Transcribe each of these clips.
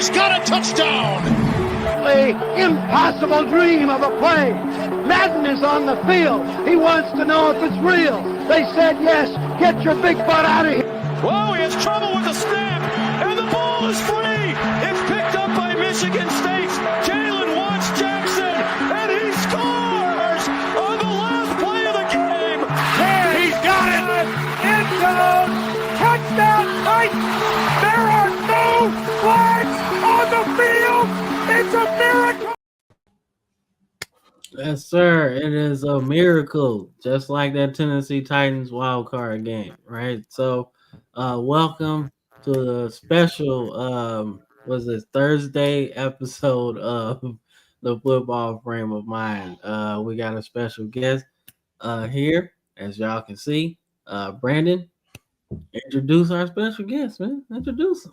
He's got a touchdown. Impossible dream of a play. Madden is on the field. He wants to know if it's real. They said yes. Get your big butt out of here. Whoa, he has trouble with the snap, and the ball is free. It's picked up by Michigan State. Jalen Watts Jackson, and he scores on the last play of the game. There, he's got it. End zone. Touchdown, Titans. There are no flags on the field. It's a miracle. Yes, sir. It is a miracle, just like that Tennessee Titans wild card game, right? So, welcome to the special, Thursday episode of the Football Frame of Mind. We got a special guest here, as y'all can see. Brandon, introduce our special guest, man. Introduce him.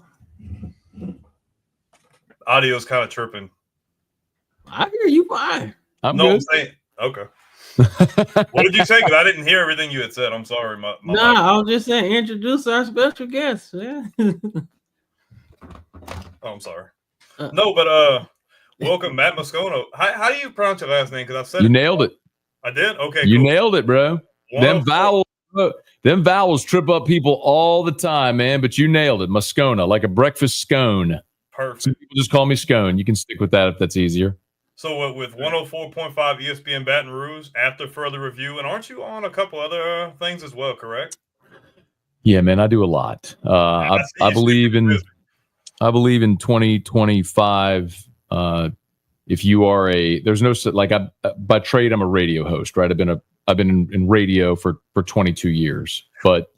Audio's kind of tripping. I hear you fine. I'm saying, okay. What did you say? Because I didn't hear everything you had said. I'm sorry. I was just saying introduce our special guest. Yeah. I'm sorry. Welcome, Matt Moscona. How do you pronounce your last name? Because I've said you nailed it. I did? Okay, you cool. nailed it, bro. Them vowels trip up people all the time, man, but you nailed it. Moscona, like a breakfast scone. Perfect. Some people just call me Scone. You can stick with that if that's easier. So with 104.5 ESPN Baton Rouge, after further review, and aren't you on a couple other things as well, correct? Yeah, man, I do a lot. I believe in 2025. If you are by trade, I'm a radio host, right? I've been in radio for 22 years, but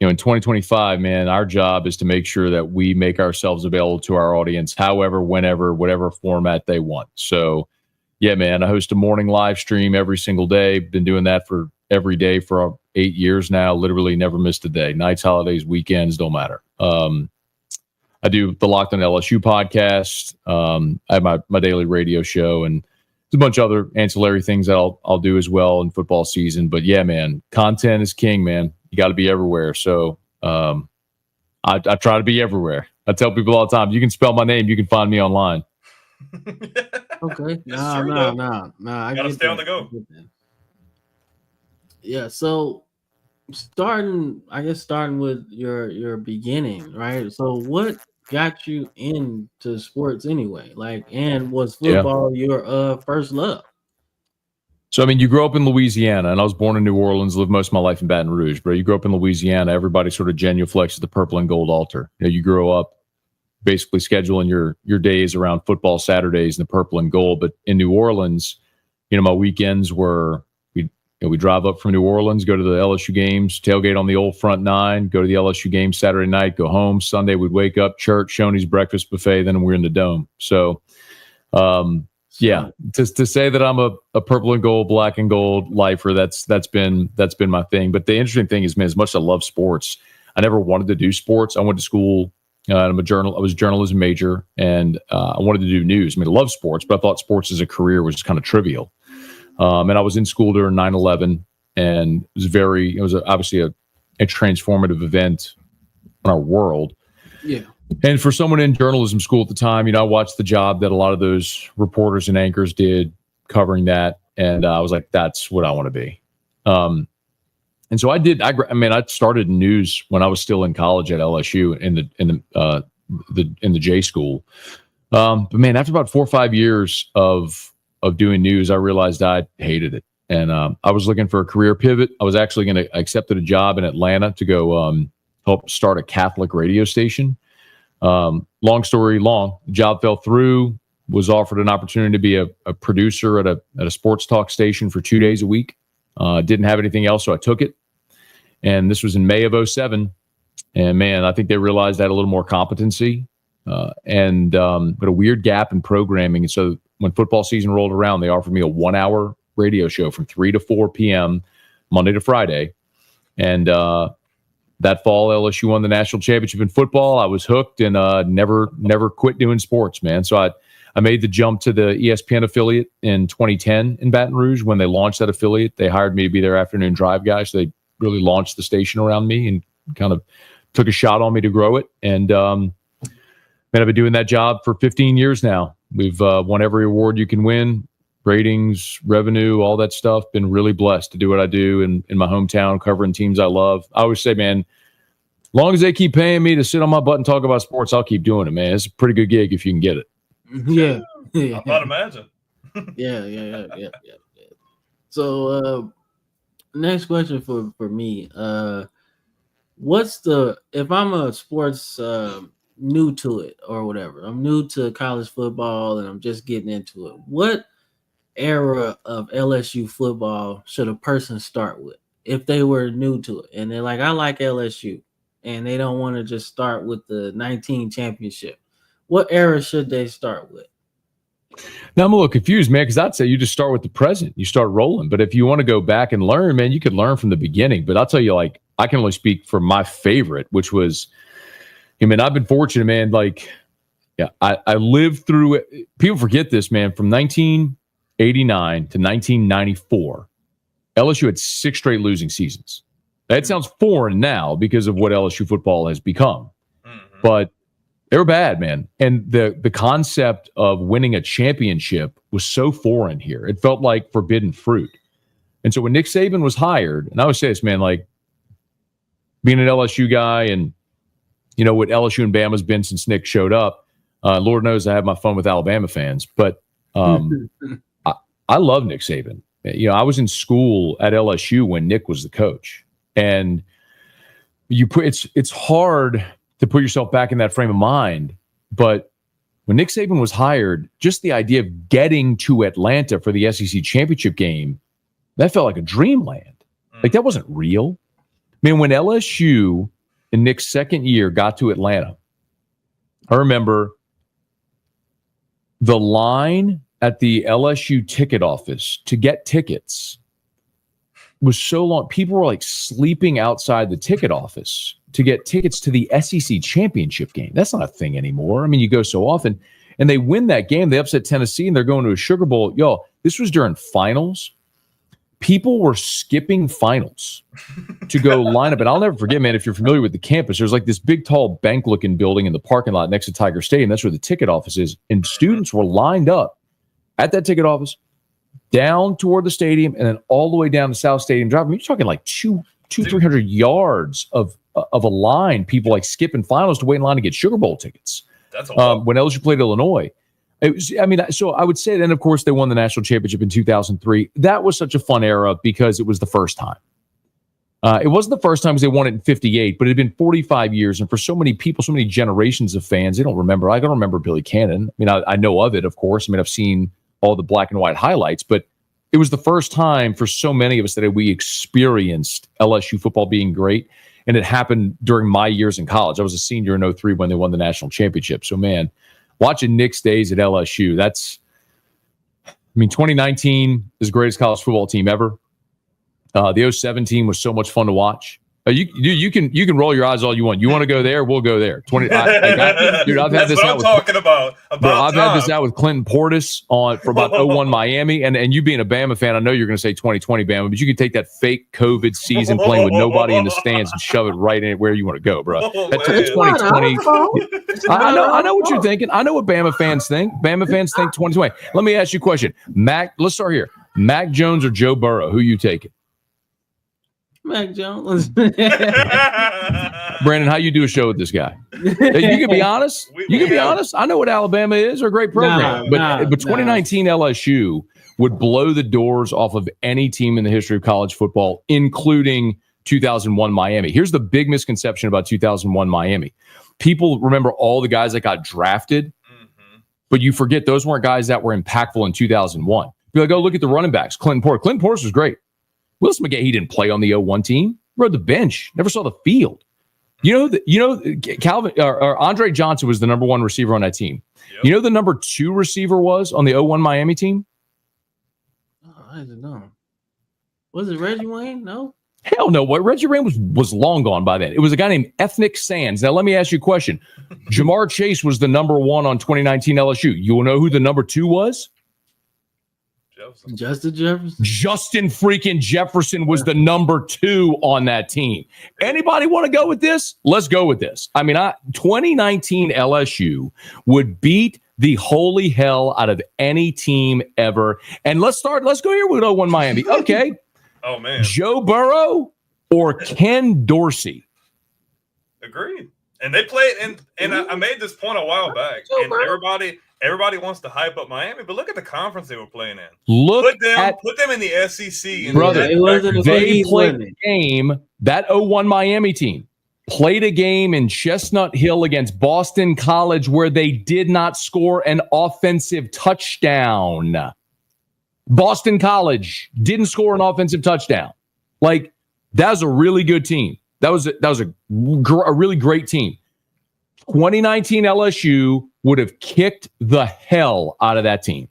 in 2025, man, our job is to make sure that we make ourselves available to our audience, however, whenever, whatever format they want. So, yeah, man, I host a morning live stream every single day. Been doing that for every day for 8 years now. Literally never missed a day. Nights, holidays, weekends, don't matter. I do the Locked On LSU podcast. I have my daily radio show, and there's a bunch of other ancillary things that I'll do as well in football season. But yeah, man, content is king, man. You got to be everywhere. So I try to be everywhere. I tell people all the time, you can spell my name, you can find me online. Okay. No. I gotta stay on the go. Yeah. So starting with your beginning, right? So what got you into sports anyway? And was football your first love? So, I mean, you grow up in Louisiana, and I was born in New Orleans, lived most of my life in Baton Rouge, but you grow up in Louisiana, everybody sort of genuflexes the purple and gold altar. You grow up basically scheduling your days around football Saturdays and the purple and gold. But in New Orleans, my weekends were, we drive up from New Orleans, go to the LSU games, tailgate on the old front nine, go to the LSU game Saturday night, go home. Sunday, we'd wake up, church, Shoney's breakfast buffet, then we're in the dome. So, yeah, just to say that I'm a purple and gold, black and gold lifer, that's been my thing. But the interesting thing is, man, as much as I love sports, I never wanted to do sports. I went to school. I was a journalism major, and I wanted to do news. I mean, I love sports, but I thought sports as a career was just kind of trivial. And I was in school during 9/11, and it was obviously a transformative event in our world. Yeah. And for someone in journalism school at the time, I watched the job that a lot of those reporters and anchors did covering that. And I was like, that's what I want to be. And so I did. I started news when I was still in college at LSU in the J school. But man, after about 4 or 5 years of doing news, I realized I hated it. And I was looking for a career pivot. I was actually accepted a job in Atlanta to go help start a Catholic radio station. Long story long, the job fell through, was offered an opportunity to be a producer at a sports talk station for 2 days a week. Didn't have anything else, so I took it. And this was in May of 2007. And man, I think they realized I had a little more competency but a weird gap in programming. And so when football season rolled around, they offered me a 1-hour radio show from 3 to 4 p.m. Monday to Friday. And that fall, LSU won the national championship in football. I was hooked and never quit doing sports, man. So I made the jump to the ESPN affiliate in 2010 in Baton Rouge. When they launched that affiliate, they hired me to be their afternoon drive guy. So they really launched the station around me and kind of took a shot on me to grow it. And Man, I've been doing that job for 15 years now. We've won every award you can win, ratings, revenue, all that stuff. Been really blessed to do what I do in my hometown, covering teams I love. I always say, man, as long as they keep paying me to sit on my butt and talk about sports, I'll keep doing it, man. It's a pretty good gig if you can get it. Yeah. I might imagine. Yeah. So, next question for me. If I'm a sports new to it or whatever, I'm new to college football and I'm just getting into it, what era of LSU football should a person start with if they were new to it and they're like, I like LSU, and they don't want to just start with the 19 championship? What era should they start with? Now I'm a little confused, man, because I'd say you just start with the present. You start rolling. But if you want to go back and learn, man, you could learn from the beginning. But I'll tell you, like, I can only speak for my favorite, which was, I mean, I've been fortunate, man. Like, yeah, I lived through it. People forget this, man. From 1989 to 1994, LSU had 6 straight losing seasons. That sounds foreign now because of what LSU football has become. But they were bad, man. And the concept of winning a championship was so foreign here. It felt like forbidden fruit. And so when Nick Saban was hired, and I always say this, man, like being an LSU guy and, you know, what LSU and Bama's been since Nick showed up, Lord knows I have my fun with Alabama fans. But I love Nick Saban. You know, I was in school at LSU when Nick was the coach. And it's hard to put yourself back in that frame of mind. But when Nick Saban was hired, just the idea of getting to Atlanta for the SEC championship game, that felt like a dreamland. Like, that wasn't real. I mean, when LSU in Nick's second year got to Atlanta, I remember the line at the LSU ticket office to get tickets was so long. People were like sleeping outside the ticket office to get tickets to the SEC championship game. That's not a thing anymore. I mean, you go so often, and they win that game. They upset Tennessee, and they're going to a Sugar Bowl. Y'all, this was during finals. People were skipping finals to go line up. And I'll never forget, man, if you're familiar with the campus, there's like this big, tall bank-looking building in the parking lot next to Tiger Stadium. That's where the ticket office is. And students were lined up at that ticket office, down toward the stadium, and then all the way down to South Stadium Drive. I mean, you're talking like 300 yards of a line, people like skipping finals to wait in line to get Sugar Bowl tickets. That's a lot. When LSU played Illinois. It was, I mean, so I would say then, of course, they won the national championship in 2003. That was such a fun era because it was the first time. It wasn't the first time because they won it in 58, but it had been 45 years. And for so many people, so many generations of fans, they don't remember. I don't remember Billy Cannon. I mean, I know of it, of course. I mean, I've seen all the black and white highlights, but it was the first time for so many of us that we experienced LSU football being great. And it happened during my years in college. I was a senior in 03 when they won the national championship. So, man, watching Nick's days at LSU, I mean, 2019 is the greatest college football team ever. The 07 team was so much fun to watch. You can roll your eyes all you want. You want to go there? We'll go there. I've had this out. I've had this out with Clinton Portis for about 01 Miami, and you being a Bama fan, I know you're going to say 2020 Bama, but you can take that fake COVID season playing with nobody in the stands and shove it right in where you want to go, bro. That's 2020. I know what you're thinking. I know what Bama fans think. Bama fans think 2020. Let me ask you a question, Mac. Let's start here. Mac Jones or Joe Burrow? Who you taking? Mac Jones. Brandon, how you do a show with this guy? You can be honest. Honest. I know what Alabama is. They're a great program. But 2019 LSU would blow the doors off of any team in the history of college football, including 2001 Miami. Here's the big misconception about 2001 Miami. People remember all the guys that got drafted, but you forget those weren't guys that were impactful in 2001. You're like, oh, look at the running backs. Clinton Portis was great. Willis McGahee, he didn't play on the 01 team. Rode the bench. Never saw the field. Calvin or Andre Johnson was the number 1 receiver on that team. Yep. You know the number 2 receiver was on the 01 Miami team? Oh, I don't know. Was it Reggie Wayne? No. Hell no. What Reggie Wayne was long gone by then. It was a guy named Ethnic Sands. Now let me ask you a question. Jamar Chase was the number 1 on 2019 LSU. You will know who the number 2 was? Jefferson. Justin Jefferson. Justin freaking Jefferson was the number 2 on that team. Anybody want to go with this? Let's go with this. I mean, 2019 LSU would beat the holy hell out of any team ever. And let's go here with 0-1 Miami. Okay. Oh, man. Joe Burrow or Ken Dorsey? Agreed. And they played, and I made this point a while back, and everybody wants to hype up Miami, but look at the conference they were playing in. Put them in the SEC. Brother, they played a game, that 0-1 Miami team played a game in Chestnut Hill against Boston College where they did not score an offensive touchdown. Boston College didn't score an offensive touchdown. Like, that was a really good team. That was a really great team. 2019 LSU would have kicked the hell out of that team.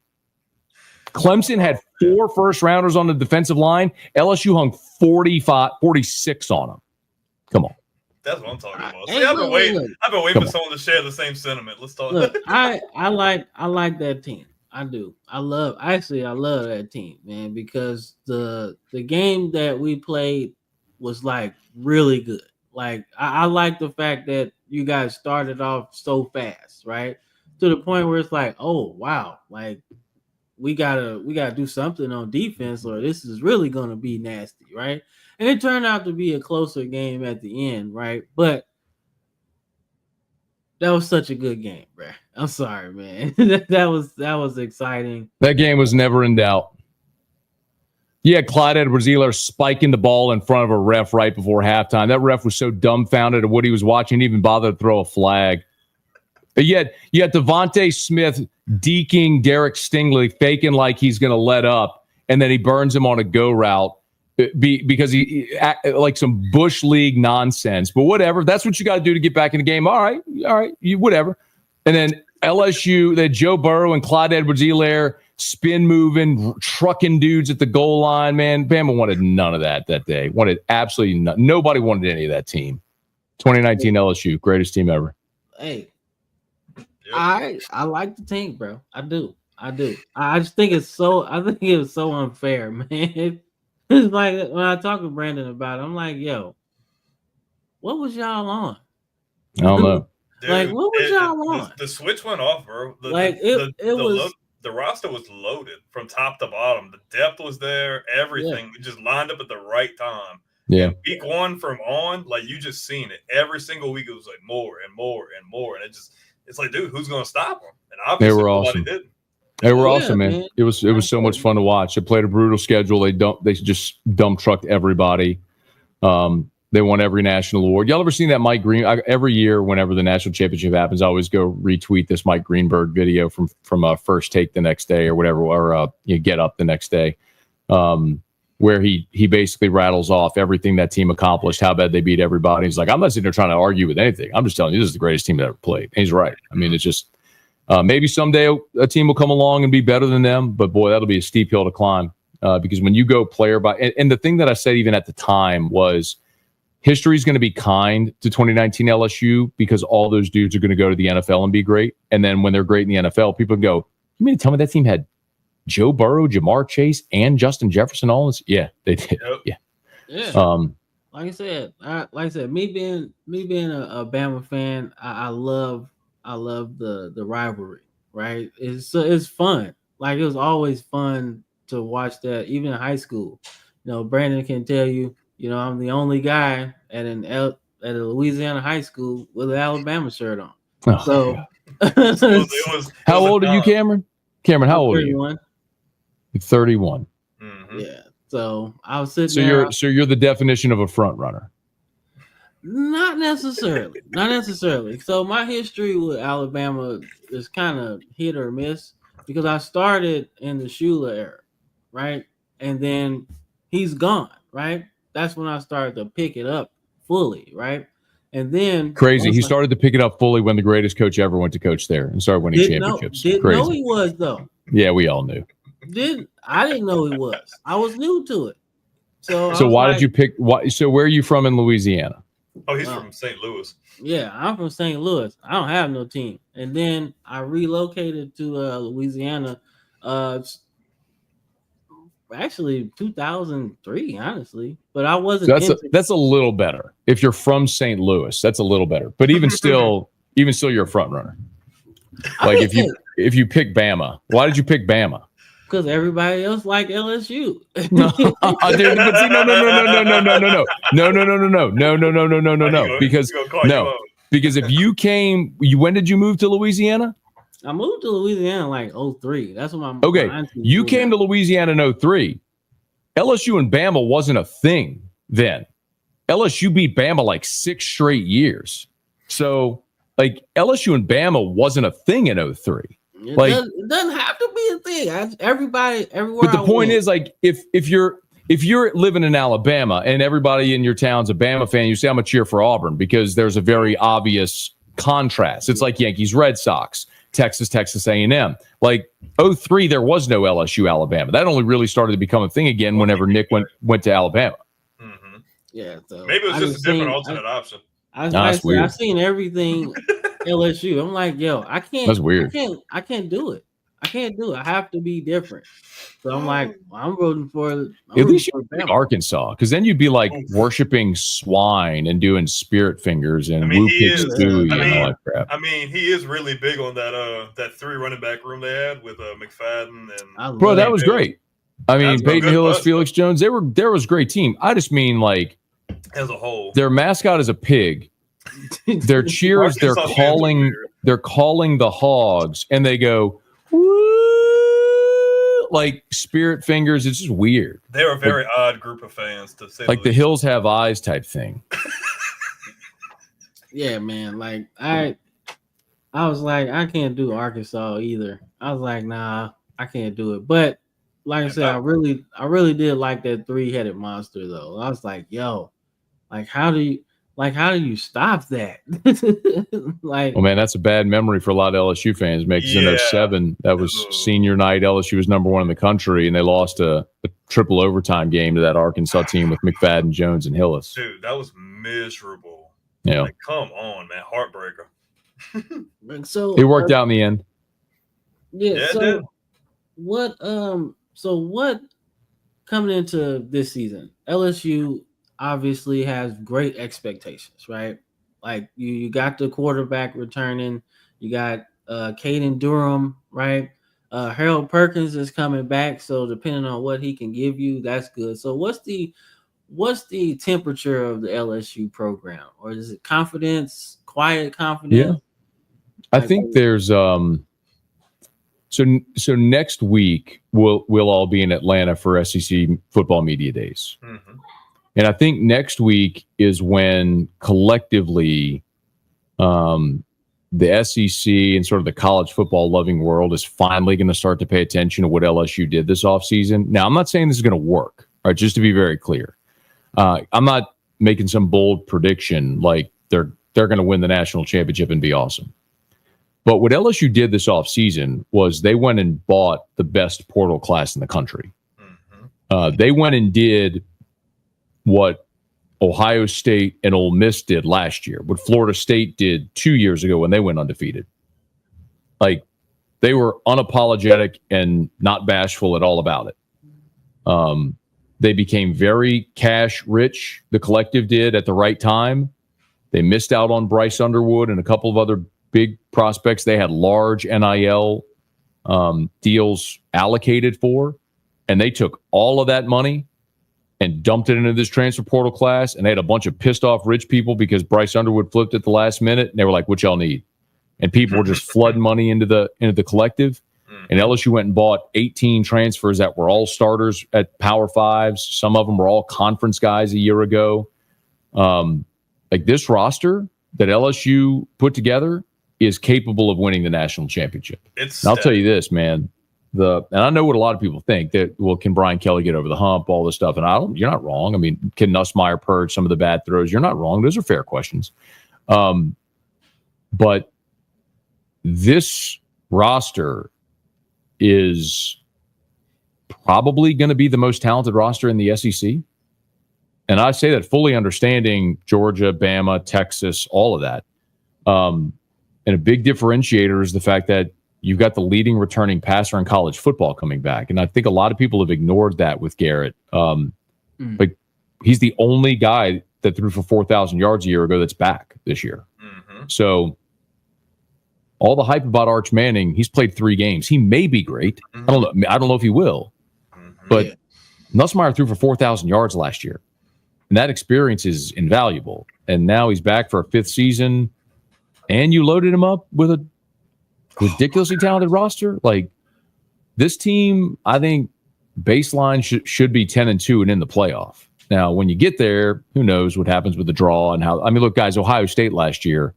Clemson had 4 first-rounders on the defensive line. LSU hung 46 on them. Come on. That's what I'm talking about. See, I've been waiting for someone to share the same sentiment. Let's talk. Look, I like that team. I do. I love that team, man, because the game that we played was like really good. Like I like the fact that you guys started off so fast, right? To the point where it's like, oh wow, like we gotta do something on defense, or this is really gonna be nasty, right? And it turned out to be a closer game at the end, right? But that was such a good game, bro. I'm sorry, man. that was exciting. That game was never in doubt. Yeah, Clyde Edwards-Helaire spiking the ball in front of a ref right before halftime. That ref was so dumbfounded at what he was watching, he didn't even bother to throw a flag. But yet, you had Devontae Smith deking Derek Stingley, faking like he's going to let up, and then he burns him on a go route because he like some Bush League nonsense. But whatever, that's what you got to do to get back in the game. All right, whatever. And then LSU, they had Joe Burrow and Clyde Edwards-Helaire spin moving, trucking dudes at the goal line, man. Bama wanted none of that day. Wanted absolutely none. Nobody wanted any of that team. 2019 LSU, greatest team ever. Hey, I like the team, bro. I do. I just think it's so unfair, man. It's like when I talk to Brandon about it, I'm like, yo, what was y'all on? I don't know. Dude, like, what was y'all on? The switch went off, bro. The roster was loaded from top to bottom. The depth was there. Everything it just lined up at the right time. Yeah. And week 1 from on, like you just seen it. Every single week it was like more and more and more, and it's like, dude, who's gonna stop them? And obviously they were nobody awesome. did. They were awesome, man. It was so much fun to watch. They played a brutal schedule. They just dump trucked everybody. They won every national award. Y'all ever seen that Mike Green? Every year, whenever the national championship happens, I always go retweet this Mike Greenberg video from First Take the next day or whatever, or Get Up the next day, where he basically rattles off everything that team accomplished, how bad they beat everybody. He's like, I'm not sitting there trying to argue with anything. I'm just telling you, this is the greatest team that ever played. And he's right. I mean, it's just maybe someday a team will come along and be better than them, but boy, that'll be a steep hill to climb because when you go player by, and the thing that I said even at the time was, history is going to be kind to 2019 LSU because all those dudes are going to go to the NFL and be great. And then when they're great in the NFL, people go, you mean to tell me that team had Joe Burrow, Jamar Chase, and Justin Jefferson all this? Yeah, they did. Yep. Yeah. Like I said, me being a Bama fan, I love the rivalry, right? It's fun. Like, it was always fun to watch that, even in high school. Brandon can tell you, I'm the only guy at a Louisiana high school with an Alabama shirt on. Oh, so, it was how old are you, Cameron? Cameron, how old are you? 31. Mm-hmm. Yeah. So I was sitting there. So you're the definition of a front runner. Not necessarily. So my history with Alabama is kind of hit or miss because I started in the Shula era, right? And then he's gone, right? That's when I started to pick it up fully, right? And then crazy. He started to pick it up fully when the greatest coach ever went to coach there and started winning championships. Didn't know he was though. Yeah, we all knew. I didn't know he was. I was new to it. So why did you pick? So where are you from in Louisiana? Oh, he's from St. Louis. Yeah, I'm from St. Louis. I don't have no team. And then I relocated to Louisiana actually 2003, honestly. But I wasn't. So that's a little better. If you're from St. Louis, that's a little better. But even still, you're a front runner. Like if you pick Bama, why did you pick Bama? Because everybody else like LSU. No, dude, but see, no. Because if you came, when did you move to Louisiana? I moved to Louisiana in like 03. That's what my okay. You came to Louisiana in 03. LSU and Bama wasn't a thing then. LSU beat Bama like 6 straight years. So like LSU and Bama wasn't a thing in 03. It doesn't have to be a thing. Everywhere. But the point is, like, if you're living in Alabama and everybody in your town's a Bama fan, you say I'm a cheer for Auburn because there's a very obvious contrast. It's like Yankees, Red Sox, Texas A&M. Like 03, there was no LSU Alabama. That only really started to become a thing again whenever Nick went to Alabama. Mm-hmm. Yeah, so maybe it was just a different alternate option. I've seen everything LSU. I'm like, yo, I can't. That's weird. I can't do it. I can't do it. I have to be different. So I'm like, I'm rooting for. At least you pick Arkansas, because then you'd be like worshiping swine and doing spirit fingers and whoop and all that crap. I mean, he is really big on that 3 running back room they had with McFadden and. Bro, that was great. I mean, Peyton Hillis, Felix Jones, there was a great team. I just mean like as a whole, their mascot is a pig. Their cheers, they're calling the Hogs, and they go. Like spirit fingers, it's just weird. They're a very odd group of fans to say. Like the hills have eyes type thing. Yeah, man. Like I was like, I can't do Arkansas either. I was like, nah, I can't do it. But like I said, I really did like that 3-headed monster though. I was like, yo, like how do you stop that? Like, well, man, that's a bad memory for a lot of LSU fans. Because in 07, that was senior night. LSU was number 1 in the country, and they lost a triple overtime game to that Arkansas team with McFadden, Jones, and Hillis. Dude, that was miserable. Yeah, like, come on, man, heartbreaker. So it worked out in the end. Yeah. So what? So what? Coming into this season, LSU obviously has great expectations, right? Like you got the quarterback returning, you got Caden Durham, right? Harold Perkins is coming back, so depending on what he can give you, that's good. So what's the temperature of the LSU program, or is it confidence, quiet confidence? Yeah, I think there's so next week we'll all be in Atlanta for SEC football media days. Mm-hmm. And I think next week is when collectively the SEC and sort of the college football loving world is finally going to start to pay attention to what LSU did this offseason. Now, I'm not saying this is going to work, right? Just to be very clear. I'm not making some bold prediction like they're going to win the national championship and be awesome. But what LSU did this offseason was they went and bought the best portal class in the country. Mm-hmm. They went and did what Ohio State and Ole Miss did last year, what Florida State did 2 years ago when they went undefeated. Like, they were unapologetic and not bashful at all about it. They became very cash rich, the collective did, at the right time. They missed out on Bryce Underwood and a couple of other big prospects they had large NIL deals allocated for, and they took all of that money and dumped it into this transfer portal class, and they had a bunch of pissed off rich people because Bryce Underwood flipped at the last minute, and they were like, what y'all need? And people were just flooding money into the collective. And LSU went and bought 18 transfers that were all starters at Power Fives. Some of them were all conference guys a year ago. Like, this roster that LSU put together is capable of winning the national championship. And I'll tell you this, man. And I know what a lot of people think that, well, can Brian Kelly get over the hump, all this stuff? And you're not wrong. I mean, can Nussmeier purge some of the bad throws? You're not wrong. Those are fair questions. But this roster is probably going to be the most talented roster in the SEC. And I say that fully understanding Georgia, Bama, Texas, all of that. And a big differentiator is the fact that you've got the leading returning passer in college football coming back. And I think a lot of people have ignored that with Garrett. Like, he's the only guy that threw for 4,000 yards a year ago that's back this year. So all the hype about Arch Manning, he's played 3 games. He may be great. I don't know if he will. But Nussmeier threw for 4,000 yards last year. And that experience is invaluable. And now he's back for a 5th season. And you loaded him up with a ridiculously talented roster. Like, this team, I think, baseline should be 10-2 and in the playoff. Now, when you get there, who knows what happens with the draw and how. I mean, look, guys, Ohio State last year,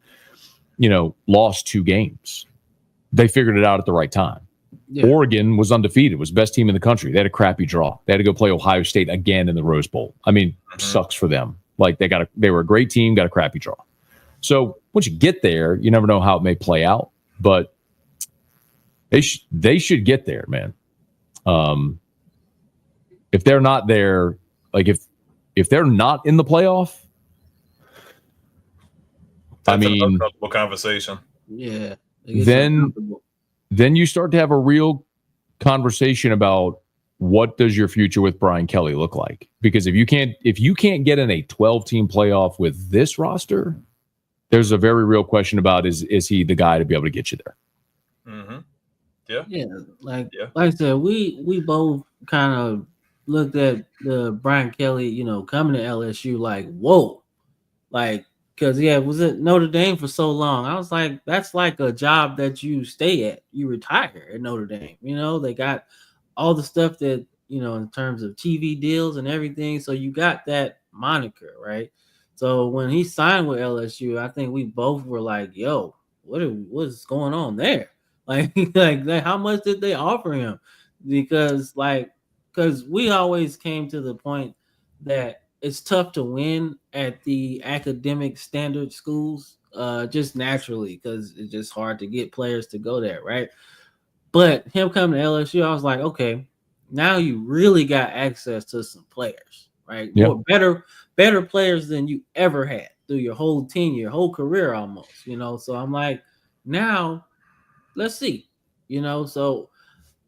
lost 2 games. They figured it out at the right time. Yeah. Oregon was undefeated, was the best team in the country. They had a crappy draw. They had to go play Ohio State again in the Rose Bowl. I mean, sucks for them. Like, they were a great team, got a crappy draw. So once you get there, you never know how it may play out, but they should get there, man. If they're not there, like if they're not in the playoff, that's an uncomfortable conversation. Yeah. Then you start to have a real conversation about what does your future with Brian Kelly look like? Because if you can't get in a 12-team playoff with this roster, there's a very real question about is he the guy to be able to get you there? Yeah. Like I said, we both kind of looked at the Brian Kelly, coming to LSU like, whoa, like, because was at Notre Dame for so long. I was like, that's like a job that you stay at. You retire at Notre Dame. They got all the stuff that, in terms of TV deals and everything. So you got that moniker, right? So when he signed with LSU, I think we both were like, yo, what's going on there? Like, how much did they offer him? Because we always came to the point that it's tough to win at the academic standard schools, just naturally, because it's just hard to get players to go there, right? But him coming to LSU, I was like, okay, now you really got access to some players, right? Yep. More better players than you ever had through your whole tenure, your whole career almost, So I'm like, now let's see, So,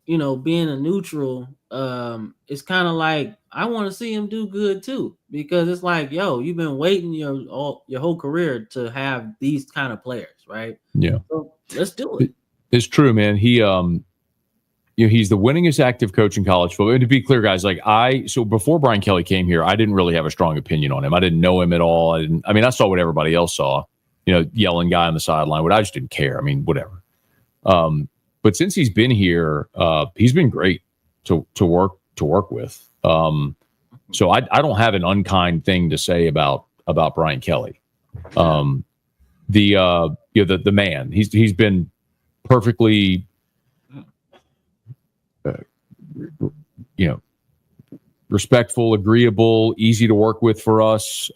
being a neutral, it's kind of like I want to see him do good too, because it's like, yo, you've been waiting your whole career to have these kind of players, right? Yeah. So let's do it. It's true, man. He he's the winningest active coach in college football. And to be clear, guys, so before Brian Kelly came here, I didn't really have a strong opinion on him. I didn't know him at all. I saw what everybody else saw, yelling guy on the sideline, but I just didn't care. I mean, whatever. But since he's been here, he's been great to work with. So I don't have an unkind thing to say about Brian Kelly. The man, he's been perfectly, respectful, agreeable, easy to work with for us.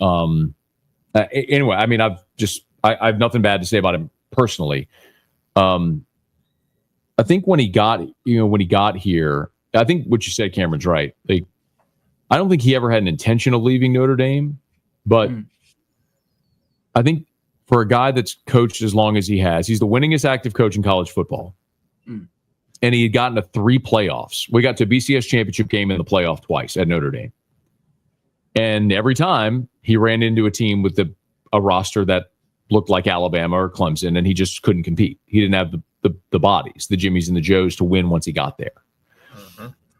Anyway, I have nothing bad to say about him personally. I think when he got here, I think what you said, Cameron's right. Like, I don't think he ever had an intention of leaving Notre Dame, but I think for a guy that's coached as long as he has, he's the winningest active coach in college football. And he had gotten to 3 playoffs. We got to a BCS championship game in the playoff twice at Notre Dame. And every time he ran into a team with a roster that looked like Alabama or Clemson, and he just couldn't compete. He didn't have the bodies, the Jimmies and the Joes to win once he got there.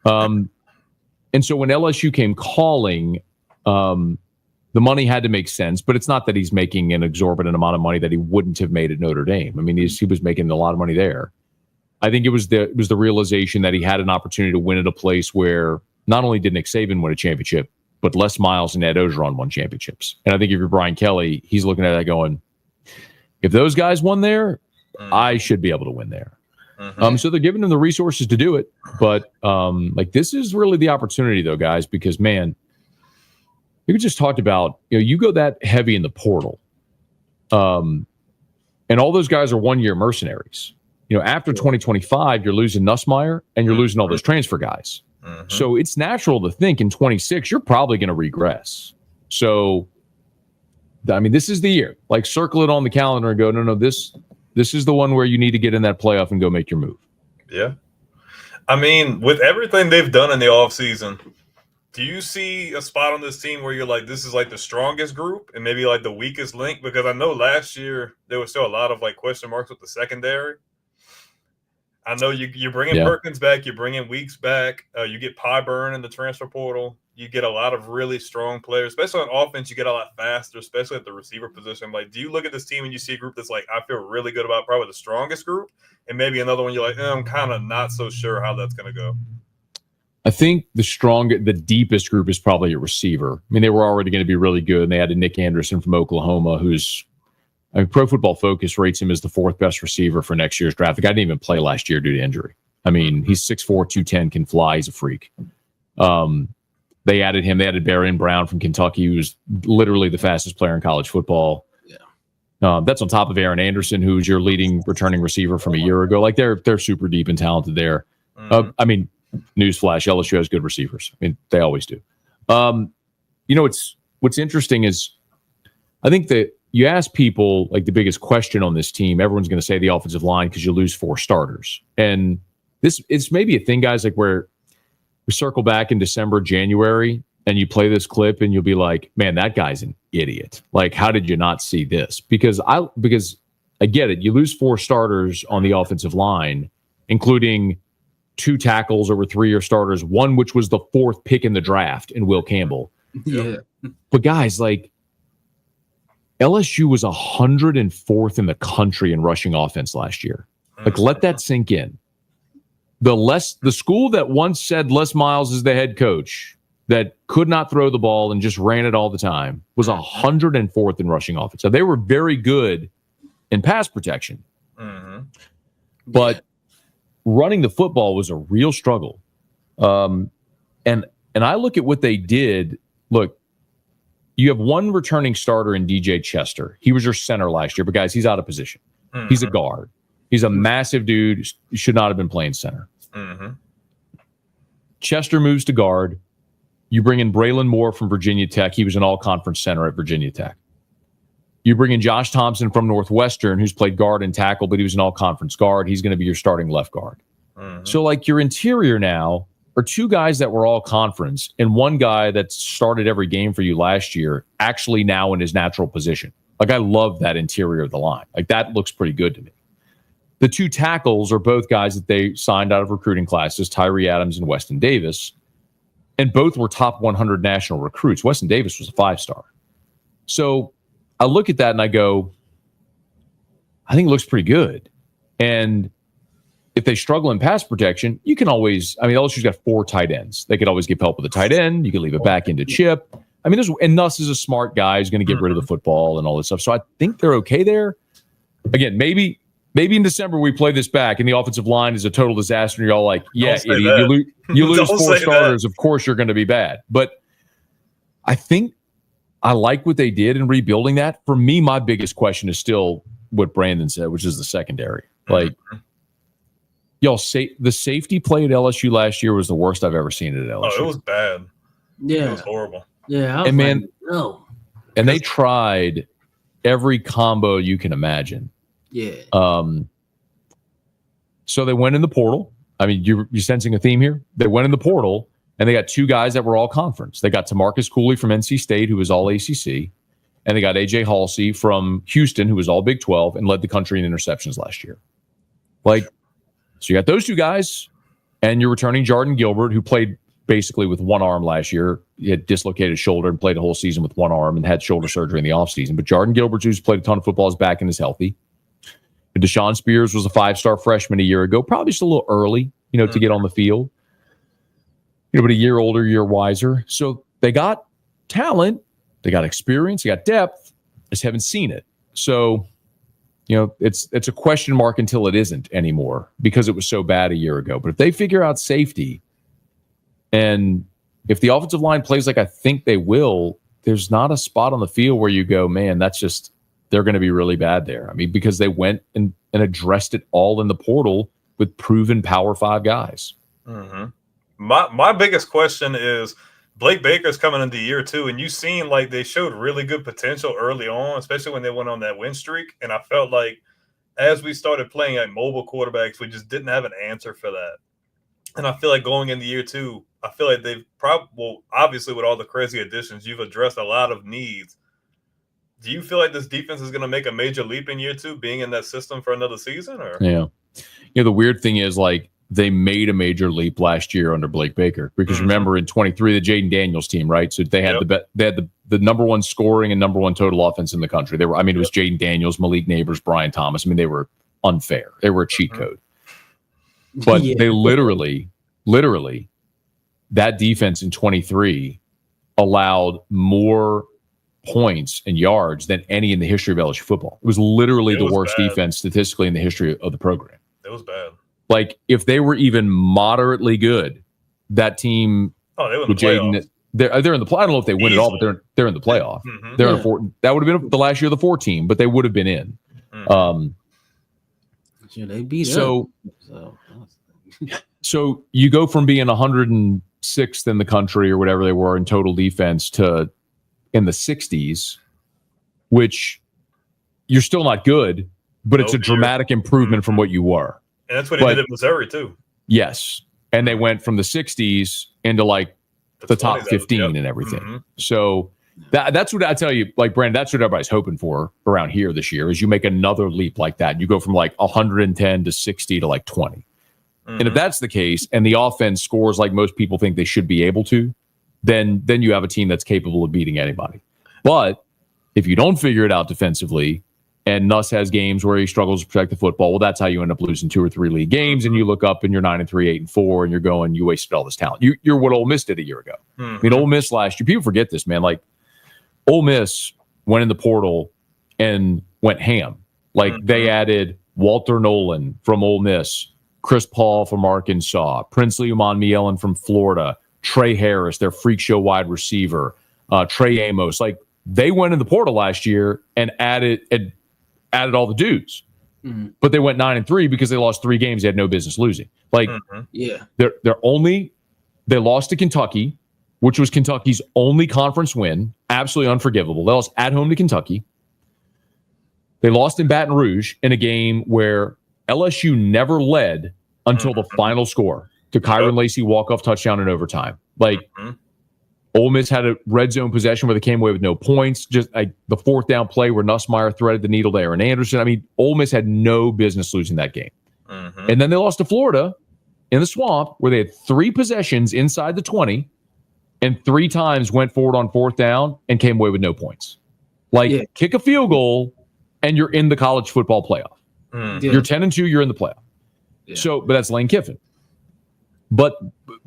And so when LSU came calling, the money had to make sense, but it's not that he's making an exorbitant amount of money that he wouldn't have made at Notre Dame. I mean, he was making a lot of money there. I think it was the realization that he had an opportunity to win at a place where not only did Nick Saban win a championship, but Les Miles and Ed Ogeron won championships. And I think if you're Brian Kelly, he's looking at that going, if those guys won there, I should be able to win there. So they're giving him the resources to do it. But this is really the opportunity, though, guys, because, man, we just talked about, you go that heavy in the portal. And all those guys are 1-year mercenaries. After 2025, you're losing Nussmeier and you're losing all those transfer guys. So it's natural to think in 26, you're probably going to regress. So, I mean, this is the year. Like, circle it on the calendar and go, no, this This is the one where you need to get in that playoff and go make your move. Yeah. I mean, with everything they've done in the offseason, do you see a spot on this team where you're like, this is like the strongest group and maybe like the weakest link? Because I know last year there was still a lot of like question marks with the secondary. I know you're bringing Perkins back, you're bringing Weeks back, you get Pyburn in the transfer portal, you get a lot of really strong players, especially on offense. You get a lot faster, especially at the receiver position. Like, do you look at this team and you see a group that's like, I feel really good about, probably the strongest group, and maybe another one you're like, I'm kind of not so sure how that's going to go? I think the deepest group is probably a receiver. I mean, they were already going to be really good, and they added Nick Anderson from Oklahoma, who's, I mean, Pro Football Focus rates him as the 4th best receiver for next year's draft. The guy didn't even play last year due to injury. I mean, he's 6'4", 210, can fly. He's a freak. They added him. They added Barron Brown from Kentucky, who's literally the fastest player in college football. Yeah. That's on top of Aaron Anderson, who's your leading returning receiver from a year ago. Like, they're super deep and talented there. I mean, newsflash, LSU has good receivers. I mean, they always do. What's interesting is I think that you ask people, like, the biggest question on this team, everyone's going to say the offensive line because you lose 4 starters. And it's maybe a thing, guys, like where we circle back in December, January, and you play this clip and you'll be like, man, that guy's an idiot. Like, how did you not see this? Because I get it. You lose 4 starters on the offensive line, including 2 tackles over 3-year starters, one which was the 4th pick in the draft in Will Campbell. Yeah. But guys, like, LSU was 104th in the country in rushing offense last year. Like, let that sink in. The school that once said Les Miles is the head coach, that could not throw the ball and just ran it all the time, was 104th in rushing offense. So they were very good in pass protection. But running the football was a real struggle. And I look at what they did. Look, you have one returning starter in DJ Chester. He was your center last year, but guys, he's out of position. He's a guard. He's a massive dude. He should not have been playing center. Chester moves to guard. You bring in Braylon Moore from Virginia Tech. He was an all-conference center at Virginia Tech. You bring in Josh Thompson from Northwestern, who's played guard and tackle, but he was an all-conference guard. He's going to be your starting left guard. So, like, your interior now are 2 guys that were all conference and 1 guy that started every game for you last year, actually now in his natural position. Like, I love that interior of the line. Like, that looks pretty good to me. The 2 tackles are both guys that they signed out of recruiting classes, Tyree Adams and Weston Davis, and both were top 100 national recruits. Weston Davis was a 5-star. So I look at that and I go, I think it looks pretty good. And if they struggle in pass protection, you can always, I mean, LSU's got 4 tight ends. They could always get help with a tight end. You can leave it back into Chip. I mean, and Nuss is a smart guy. He's going to get rid of the football and all this stuff. So I think they're okay there. Again, maybe in December we play this back and the offensive line is a total disaster. And you're all like, yeah, idiot, you lose 4 starters. Of course you're going to be bad. But I think I like what they did in rebuilding that. For me, my biggest question is still what Brandon said, which is the secondary. Like, y'all say the safety play at LSU last year was the worst I've ever seen it at LSU. Oh, it was bad. Yeah. It was horrible. Yeah. And man, no. And they tried every combo you can imagine. Yeah. So they went in the portal. I mean, you're sensing a theme here. They went in the portal and they got 2 guys that were all conference. They got TaMarcus Cooley from NC State, who was all ACC. And they got AJ Halsey from Houston, who was all Big 12 and led the country in interceptions last year. Like, so you got those 2 guys, and you're returning Jordan Gilbert, who played basically with 1 arm last year. He had dislocated his shoulder and played a whole season with 1 arm and had shoulder surgery in the offseason. But Jordan Gilbert, who's played a ton of football, is back and is healthy. And Deshaun Spears was a 5-star freshman a year ago, probably just a little early, to get on the field. But a year older, year wiser. So they got talent, they got experience, they got depth. Just haven't seen it. So, it's a question mark until it isn't anymore because it was so bad a year ago. But if they figure out safety, and if the offensive line plays like I think they will, there's not a spot on the field where you go, man, they're going to be really bad there. I mean, because they went and addressed it all in the portal with proven Power 5 guys. My biggest question is Blake Baker's coming into year 2, and you seen like they showed really good potential early on, especially when they went on that win streak. And I felt like as we started playing like mobile quarterbacks, we just didn't have an answer for that. And I feel like going into year 2, I feel like they've obviously with all the crazy additions, you've addressed a lot of needs. Do you feel like this defense is going to make a major leap in year 2, being in that system for another season? Or the weird thing is, like, they made a major leap last year under Blake Baker, because remember in 23 the Jaden Daniels team, right? So they had the number 1 scoring and number 1 total offense in the country. They were, it was Jaden Daniels, Malik Neighbors, Brian Thomas. They were unfair. They were a cheat code. But they literally, that defense in 23 allowed more points and yards than any in the history of LSU football. It was literally the worst defense statistically in the history of the program. It was bad. Like, if they were even moderately good, that team. Oh, they were in the playoffs. They're in the play. I don't know if they win it all, but they're in the playoff. They're in a that would have been the last year of the 4 team, but they would have been in. They beat so you go from being 106th in the country or whatever they were in total defense to in the 60s, which you're still not good, but it's a dramatic improvement from what you were. And that's what he did at Missouri, too. Yes. And they went from the 60s into, like, the top 15 and everything. So that's what I tell you, like, Brandon, that's what everybody's hoping for around here this year, is you make another leap like that. You go from, like, 110 to 60 to, like, 20. And if that's the case, and the offense scores like most people think they should be able to, then you have a team that's capable of beating anybody. But if you don't figure it out defensively, and Nuss has games where he struggles to protect the football, well, that's how you end up losing 2 or 3 league games, and you look up and you're 9-3, 8-4, and you're going, you wasted all this talent. You're what Ole Miss did a year ago. Ole Miss last year, people forget this, man. Like, Ole Miss went in the portal and went ham. Like, they added Walter Nolan from Ole Miss, Chris Paul from Arkansas, Princely Umanmielen from Florida, Trey Harris, their freak show wide receiver, Trey Amos. Like, they went in the portal last year and added all the dudes, but they went 9-3 because they lost 3 games they had no business losing. Like, they lost to Kentucky, which was Kentucky's only conference win, absolutely unforgivable. They lost at home to Kentucky. They lost in Baton Rouge in a game where LSU never led until the final score, to Kyron Lacey walk-off touchdown in overtime. Like, Ole Miss had a red zone possession where they came away with no points. Just like the 4th down play where Nussmeier threaded the needle to Aaron Anderson. Ole Miss had no business losing that game. And then they lost to Florida in the swamp, where they had 3 possessions inside the 20 and 3 times went forward on 4th down and came away with no points. Like, kick a field goal and you're in the college football playoff. You're 10-2, you're in the playoff. So, but that's Lane Kiffin. But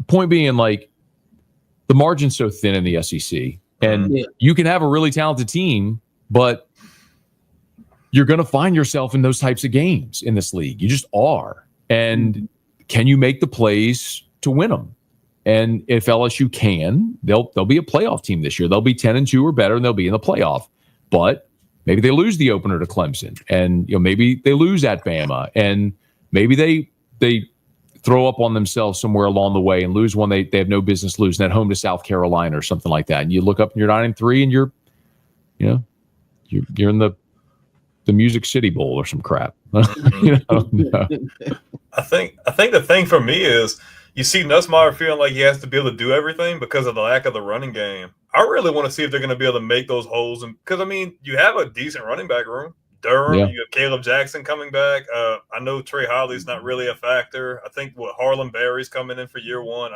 point being, like, the margin's so thin in the SEC, and you can have a really talented team, but you're going to find yourself in those types of games in this league. You just are. And can you make the plays to win them? And if LSU can, they'll be a playoff team this year. They'll be 10-2 or better, and they'll be in the playoff. But maybe they lose the opener to Clemson, and maybe they lose at Bama, and maybe they throw up on themselves somewhere along the way and lose one they have no business losing at home to South Carolina or something like that. And you look up and you're 9-3, and you're in the Music City Bowl or some crap. No. I think the thing for me is, you see Nussmeier feeling like he has to be able to do everything because of the lack of the running game. I really want to see if they're going to be able to make those holes. Because, you have a decent running back room. Durham, you have Caleb Jackson coming back. I know Trey Holly's not really a factor. I think Harlan Berry's coming in for year 1.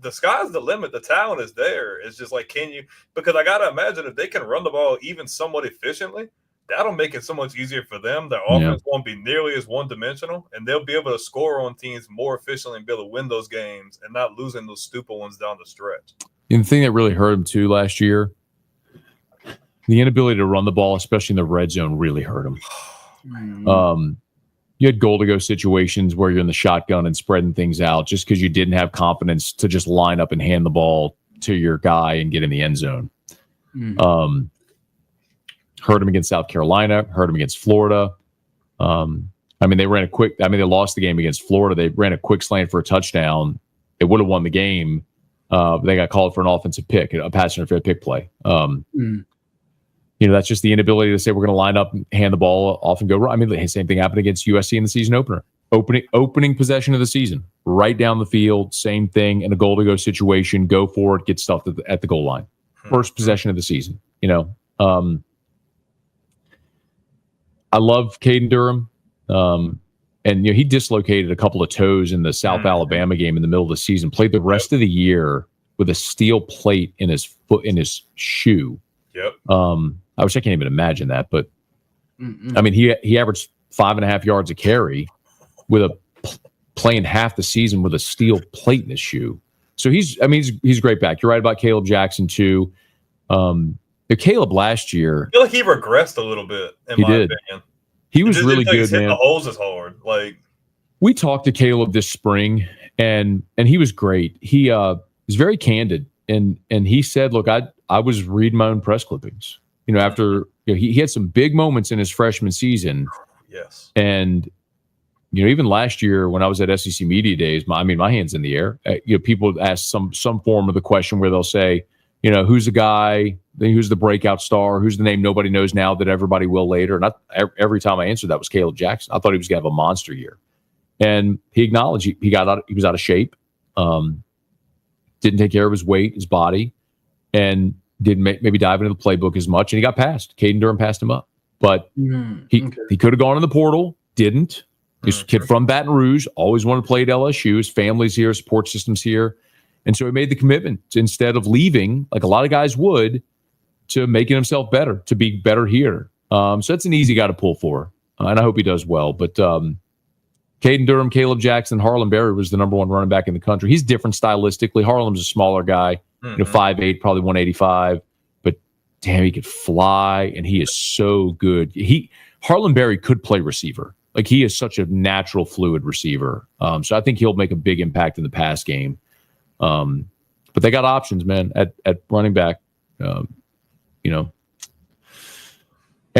The sky's the limit. The talent is there. It's just like, can you – because I got to imagine if they can run the ball even somewhat efficiently, that'll make it so much easier for them. Their offense won't be nearly as one-dimensional, and they'll be able to score on teams more efficiently and be able to win those games and not losing those stupid ones down the stretch. And the thing that really hurt them, too, last year, the inability to run the ball, especially in the red zone, really hurt them. You had goal-to-go situations where you're in the shotgun and spreading things out just because you didn't have confidence to just line up and hand the ball to your guy and get in the end zone. Hurt them against South Carolina, hurt them against Florida. They ran they lost the game against Florida. They ran a quick slant for a touchdown. It would have won the game. They got called for an offensive pick, a pass interference pick play. that's just the inability to say we're going to line up and hand the ball off and go right. I mean, the same thing happened against USC in the season opener. Opening possession of the season, right down the field, same thing in a goal-to-go situation. Go for it, get stuffed at the goal line. First possession of the season. I love Caden Durham. And he dislocated a couple of toes in the South Alabama game in the middle of the season. Played the rest of the year with a steel plate in his shoe. Yep. I wish I can't even imagine that, but I mean, he averaged 5.5 yards a carry with playing half the season with a steel plate in his shoe. So he's a great back. You're right about Caleb Jackson too. Caleb last year, I feel like he regressed a little bit. In my opinion, he was really good, hitting man. The holes is hard. Like, we talked to Caleb this spring, and he was great. He was very candid, and he said, "Look, I was reading my own press clippings. After he had some big moments in his freshman season. Yes, and even last year when I was at SEC Media Days, my hands in the air. People ask some form of the question where they'll say, who's the guy, who's the breakout star, who's the name nobody knows now that everybody will later. And every time I answered that was Caleb Jackson. I thought he was going to have a monster year, and he acknowledged he was out of shape, didn't take care of his weight, his body, and didn't maybe dive into the playbook as much, and he got passed. Caden Durham passed him up, but he could have gone in the portal, didn't. He's a kid from Baton Rouge, always wanted to play at LSU. His family's here, support system's here. And so he made the commitment to, instead of leaving, like a lot of guys would, to making himself better, to be better here. So that's an easy guy to pull for. And I hope he does well. But Caden Durham, Caleb Jackson, Harlan Berry was the number one running back in the country. He's different stylistically. Harlan's a smaller guy, 5'8", probably 185. But damn, he could fly, and he is so good. Harlan Berry could play receiver. Like, he is such a natural, fluid receiver. So I think he'll make a big impact in the pass game. But they got options, man, at running back. And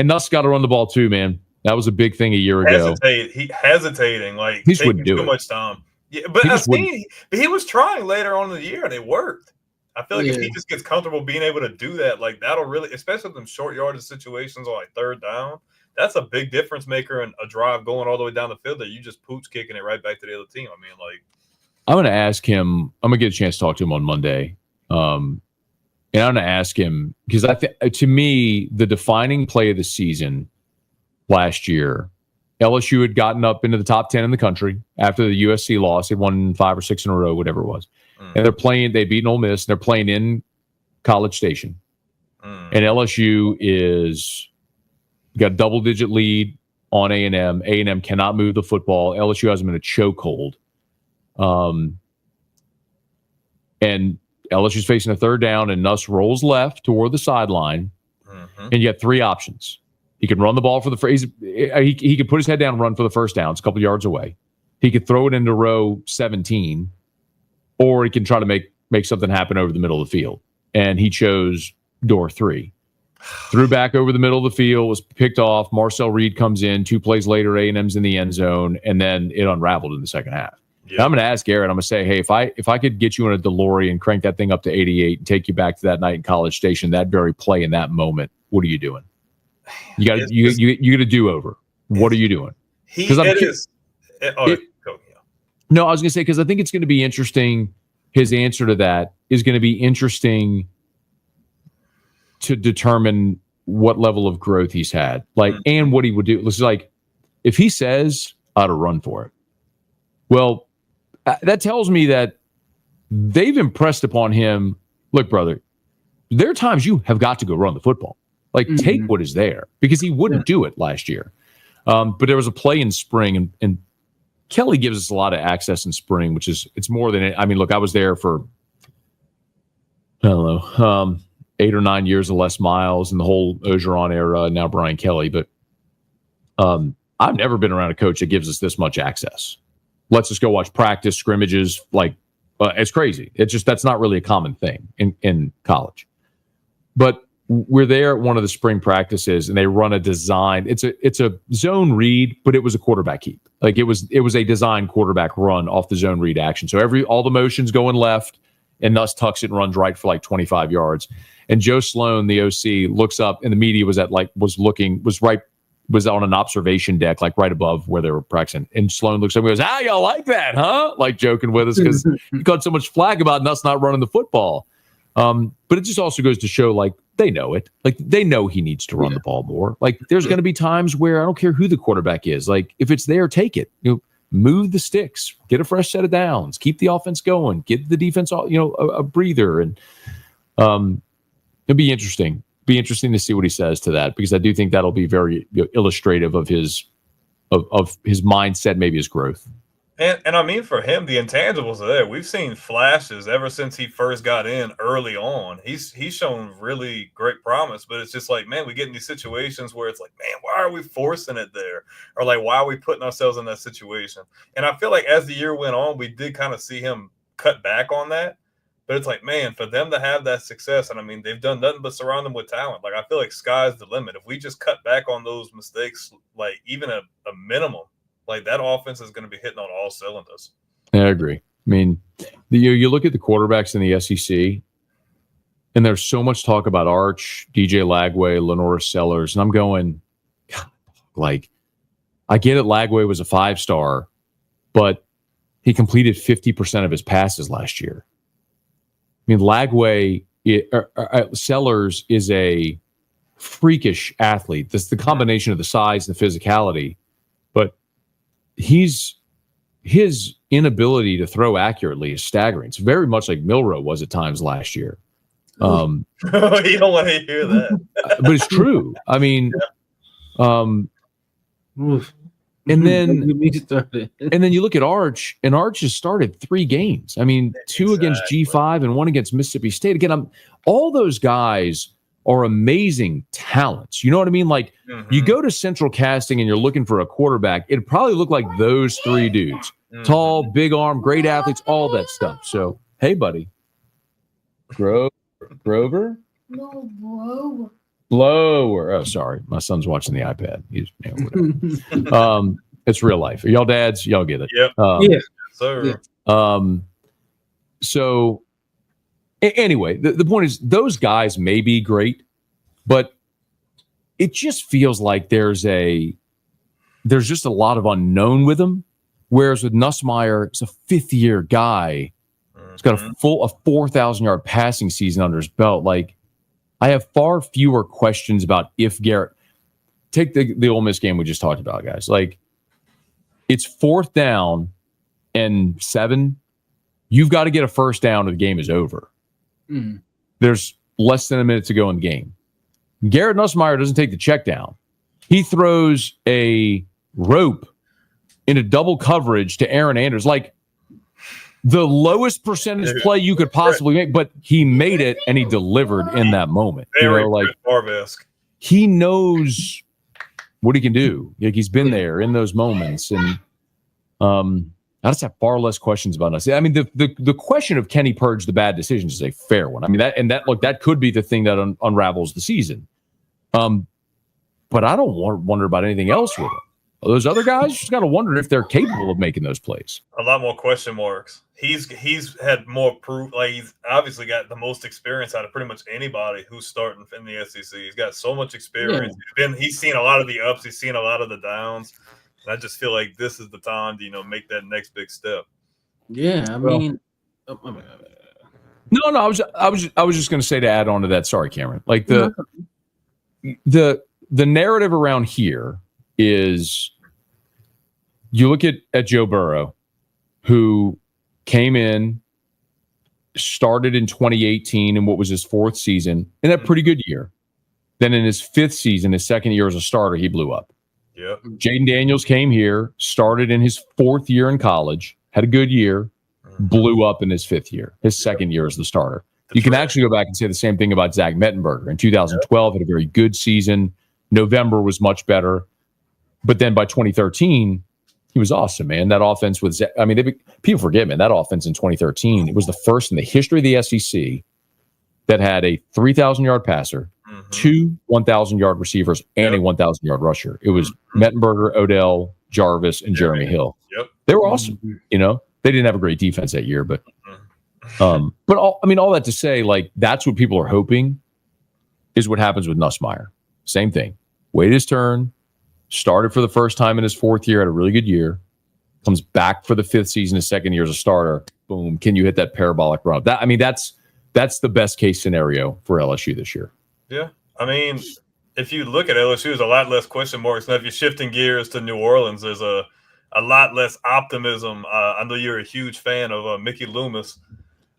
Nuss got to run the ball too, man. That was a big thing a year ago. Hesitating, like he just wouldn't do too it. Much time. Yeah, but he was trying later on in the year, and it worked. I feel like if he just gets comfortable being able to do that, like, that'll really, especially with them short yardage situations or like third down, that's a big difference maker in a drive going all the way down the field that you just pooch kicking it right back to the other team. I mean, like, I'm going to ask him. I'm going to get a chance to talk to him on Monday. And I'm going to ask him, because to me, the defining play of the season last year, LSU had gotten up into the top 10 in the country after the USC loss. They won 5 or 6 in a row, whatever it was. And they'd beaten Ole Miss, and they're playing in College Station. And LSU got a double-digit lead on A&M. A&M cannot move the football. LSU has them in a chokehold. And LSU's facing a third down, and Nuss rolls left toward the sideline, and you have 3 options. He could run the ball for the first. He could put his head down and run for the first down. It's a couple yards away. He could throw it into row 17, or he can try to make something happen over the middle of the field. And he chose door 3. Threw back over the middle of the field, was picked off. Marcel Reed comes in. 2 plays later, A&M's in the end zone, and then it unraveled in the second half. Yeah. I'm going to ask Garrett. I'm going to say, hey, if I could get you in a DeLorean, crank that thing up to 88, and take you back to that night in College Station, that very play in that moment, what are you doing? You got a do-over. What are you doing? No, I was going to say, because I think it's going to be interesting. His answer to that is going to be interesting to determine what level of growth he's had, like, and what he would do. It's like, if he says, "I ought to run for it," well, that tells me that they've impressed upon him. Look, brother, there are times you have got to go run the football. Like, take what is there, because he wouldn't do it last year. But there was a play in spring, and Kelly gives us a lot of access in spring, which is, it's more than it. I mean, look, I was there for, I don't know, 8 or 9 years of Les Miles and the whole Ogeron era, now Brian Kelly. But I've never been around a coach that gives us this much access. Let's just go watch practice, scrimmages. Like, it's crazy. It's just, that's not really a common thing in college. But we're there at one of the spring practices, and they run a design. It's a zone read, but it was a quarterback keep. Like, it was a design quarterback run off the zone read action. So all the motions going left, and thus tucks it and runs right for like 25 yards. And Joe Sloan, the OC, looks up, and the media was on an observation deck, like right above where they were practicing. And Sloan looks up and goes, "How y'all like that, huh?" Like joking with us because he got so much flack about us not running the football. But it just also goes to show, like, they know it. Like, they know he needs to run the ball more. Like, there's going to be times where I don't care who the quarterback is. Like, if it's there, take it. Move the sticks, get a fresh set of downs, keep the offense going, get the defense, a breather. And it'll be interesting. Be interesting to see what he says to that, because I do think that'll be very illustrative of his mindset, maybe his growth. And I mean, for him, the intangibles are there. We've seen flashes ever since he first got in early on. He's shown really great promise, but it's just like, man, we get in these situations where it's like, man, why are we forcing it there? Or like, why are we putting ourselves in that situation? And I feel like as the year went on, we did kind of see him cut back on that. But it's like, man, for them to have that success, and I mean, they've done nothing but surround them with talent. Like, I feel like sky's the limit. If we just cut back on those mistakes, like even a minimum, like that offense is going to be hitting on all cylinders. I agree. I mean, you look at the quarterbacks in the SEC, and there's so much talk about Arch, DJ Lagway, Lenoris Sellers, and I'm going, God, like, I get it. Lagway was a 5-star, but he completed 50% of his passes last year. I mean, Lagway, Sellers is a freakish athlete. That's the combination of the size and the physicality, but his inability to throw accurately is staggering. It's very much like Milroe was at times last year. You don't want to hear that, but it's true. I mean, and then you look at Arch, and Arch has started 3 games. I mean, 2 against G5 and 1 against Mississippi State. Again, all those guys are amazing talents. You know what I mean? Like, you go to Central Casting and you're looking for a quarterback, it'd probably look like those 3 dudes. Tall, big arm, great athletes, all that stuff. So, hey, buddy. Grover? No, bro. Blower. Oh, sorry. My son's watching the iPad. He's whatever. It's real life. Are y'all dads? Y'all get it. Yep. Yeah. Sir. So anyway, the point is, those guys may be great, but it just feels like there's just a lot of unknown with them. Whereas with Nussmeier, it's a 5th-year guy. He's got a 4,000-yard passing season under his belt. Like, I have far fewer questions about if Garrett. Take the Ole Miss game we just talked about, guys. Like, it's 4th down and 7. You've got to get a first down or the game is over. There's less than a minute to go in the game. Garrett Nussmeier doesn't take the check down. He throws a rope into double coverage to Aaron Andrews. Like, the lowest percentage play you could possibly make, but he made it and he delivered in that moment. Very like, Favre-esque. He knows what he can do. Like, he's been there in those moments, and I just have far less questions about us. I mean, the question of can he purge the bad decisions is a fair one. I mean, that could be the thing that unravels the season. But I don't wonder about anything else with him. Those other guys, you just got to wonder if they're capable of making those plays. A lot more question marks. He's had more proof. Like, he's obviously got the most experience out of pretty much anybody who's starting in the SEC. He's got so much experience. Yeah. He's seen a lot of the ups. He's seen a lot of the downs. And I just feel like this is the time to make that next big step. Yeah, I mean, no. I was just going to say, to add on to that. Sorry, Cameron. Like, the narrative around here is, you look at Joe Burrow, who came in, started in 2018 in what was his 4th season, and a pretty good year. Then in his 5th season, his 2nd year as a starter, he blew up. Yep. Jaden Daniels came here, started in his 4th year in college, had a good year, blew up in his 5th year, his 2nd year as the starter. You can actually go back and say the same thing about Zach Mettenberger. In 2012, had a very good season. November was much better. But then by 2013, he was awesome, man. That offense was, I mean, people forget, man, that offense in 2013, it was the first in the history of the SEC that had a 3,000-yard passer, 2 1,000-yard receivers, and a 1,000-yard rusher. It was Mettenberger, Odell, Jarvis, and Jeremy Hill. Yep. They were awesome. They didn't have a great defense that year, but But all that to say, like, that's what people are hoping is what happens with Nussmeier. Same thing. Waited his turn, started for the first time in his fourth year, had a really good year, comes back for the fifth season, his second year as a starter. Boom. Can you hit that parabolic run? That's the best case scenario for LSU this year. Yeah. I mean, if you look at LSU, there's a lot less question marks. Now, if you're shifting gears to New Orleans, there's a lot less optimism. I know you're a huge fan of Mickey Loomis.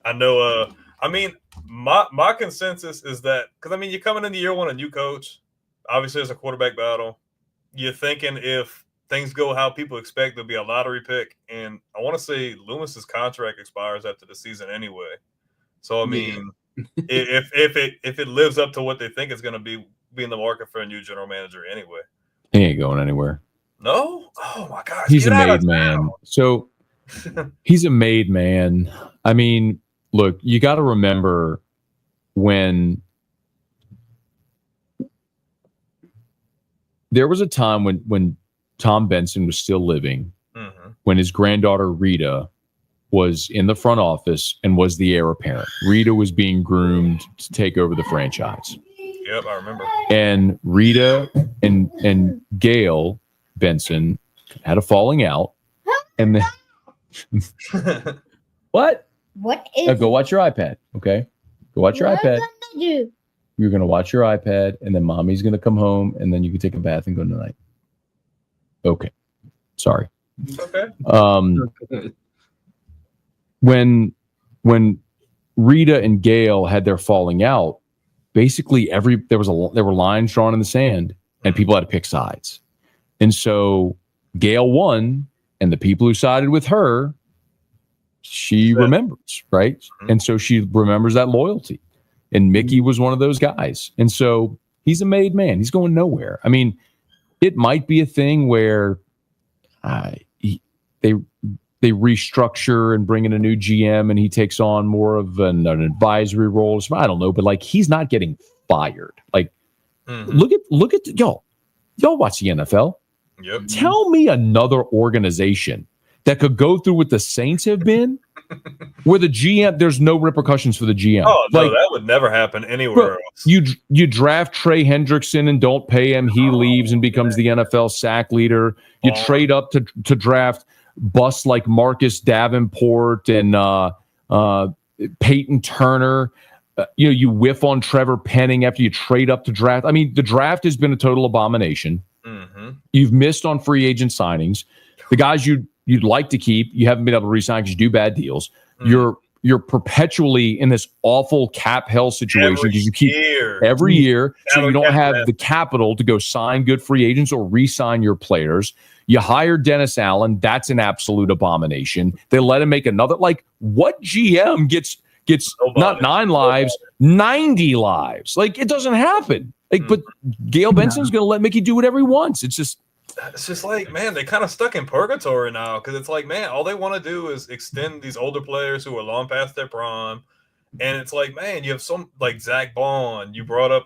I know. I mean, my consensus is that because you're coming into year one, a new coach. Obviously, there's a quarterback battle. You're thinking if things go how people expect, there'll be a lottery pick, and I want to say Loomis's contract expires after the season anyway. So I mean, if it lives up to what they think it's going to be in the market for a new general manager anyway. He ain't going anywhere. No? Oh my gosh. He's a made man. So he's a made man. I mean, look, you got to remember when there was a time when Tom Benson was still living, when his granddaughter Rita was in the front office and was the heir apparent. Rita was being groomed to take over the franchise. Yep, I remember. And Rita and Gail Benson had a falling out. And then what? What is go watch your iPad, okay? Go watch your iPad. You're going to watch your iPad, and then mommy's going to come home, and then you can take a bath and go tonight. Okay. Sorry. Okay. When Rita and Gail had their falling out, basically there were lines drawn in the sand, and people had to pick sides. And so Gail won, and the people who sided with her, she remembers, right? And so she remembers that loyalty. And Mickey was one of those guys. And so he's a made man. He's going nowhere. I mean, it might be a thing where they restructure and bring in a new GM and he takes on more of an advisory role. I don't know, but like he's not getting fired. Like look at y'all watch the NFL. Yep. Tell me another organization that could go through what the Saints have been where the GM, there's no repercussions for the GM. Oh, no, that would never happen anywhere else. You draft Trey Hendrickson and don't pay him. He leaves and becomes the NFL sack leader. You trade up to draft busts like Marcus Davenport and Peyton Turner. You whiff on Trevor Penning after you trade up to draft. I mean, the draft has been a total abomination. You've missed on free agent signings. The guys you'd like to keep, you haven't been able to re-sign because you do bad deals. You're perpetually in this awful cap hell situation because you keep every year, so you don't have the capital to go sign good free agents or re-sign your players. You hire Dennis Allen, that's an absolute abomination. They let him make another. Like, what GM gets not 9 lives, 90 lives? Like, it doesn't happen. Like, but Gail Benson's going to let Mickey do whatever he wants. It's just like, man, they kind of stuck in purgatory now because it's like, man, all they want to do is extend these older players who are long past their prime. And it's like, man, you have some like Zach Bond. You brought up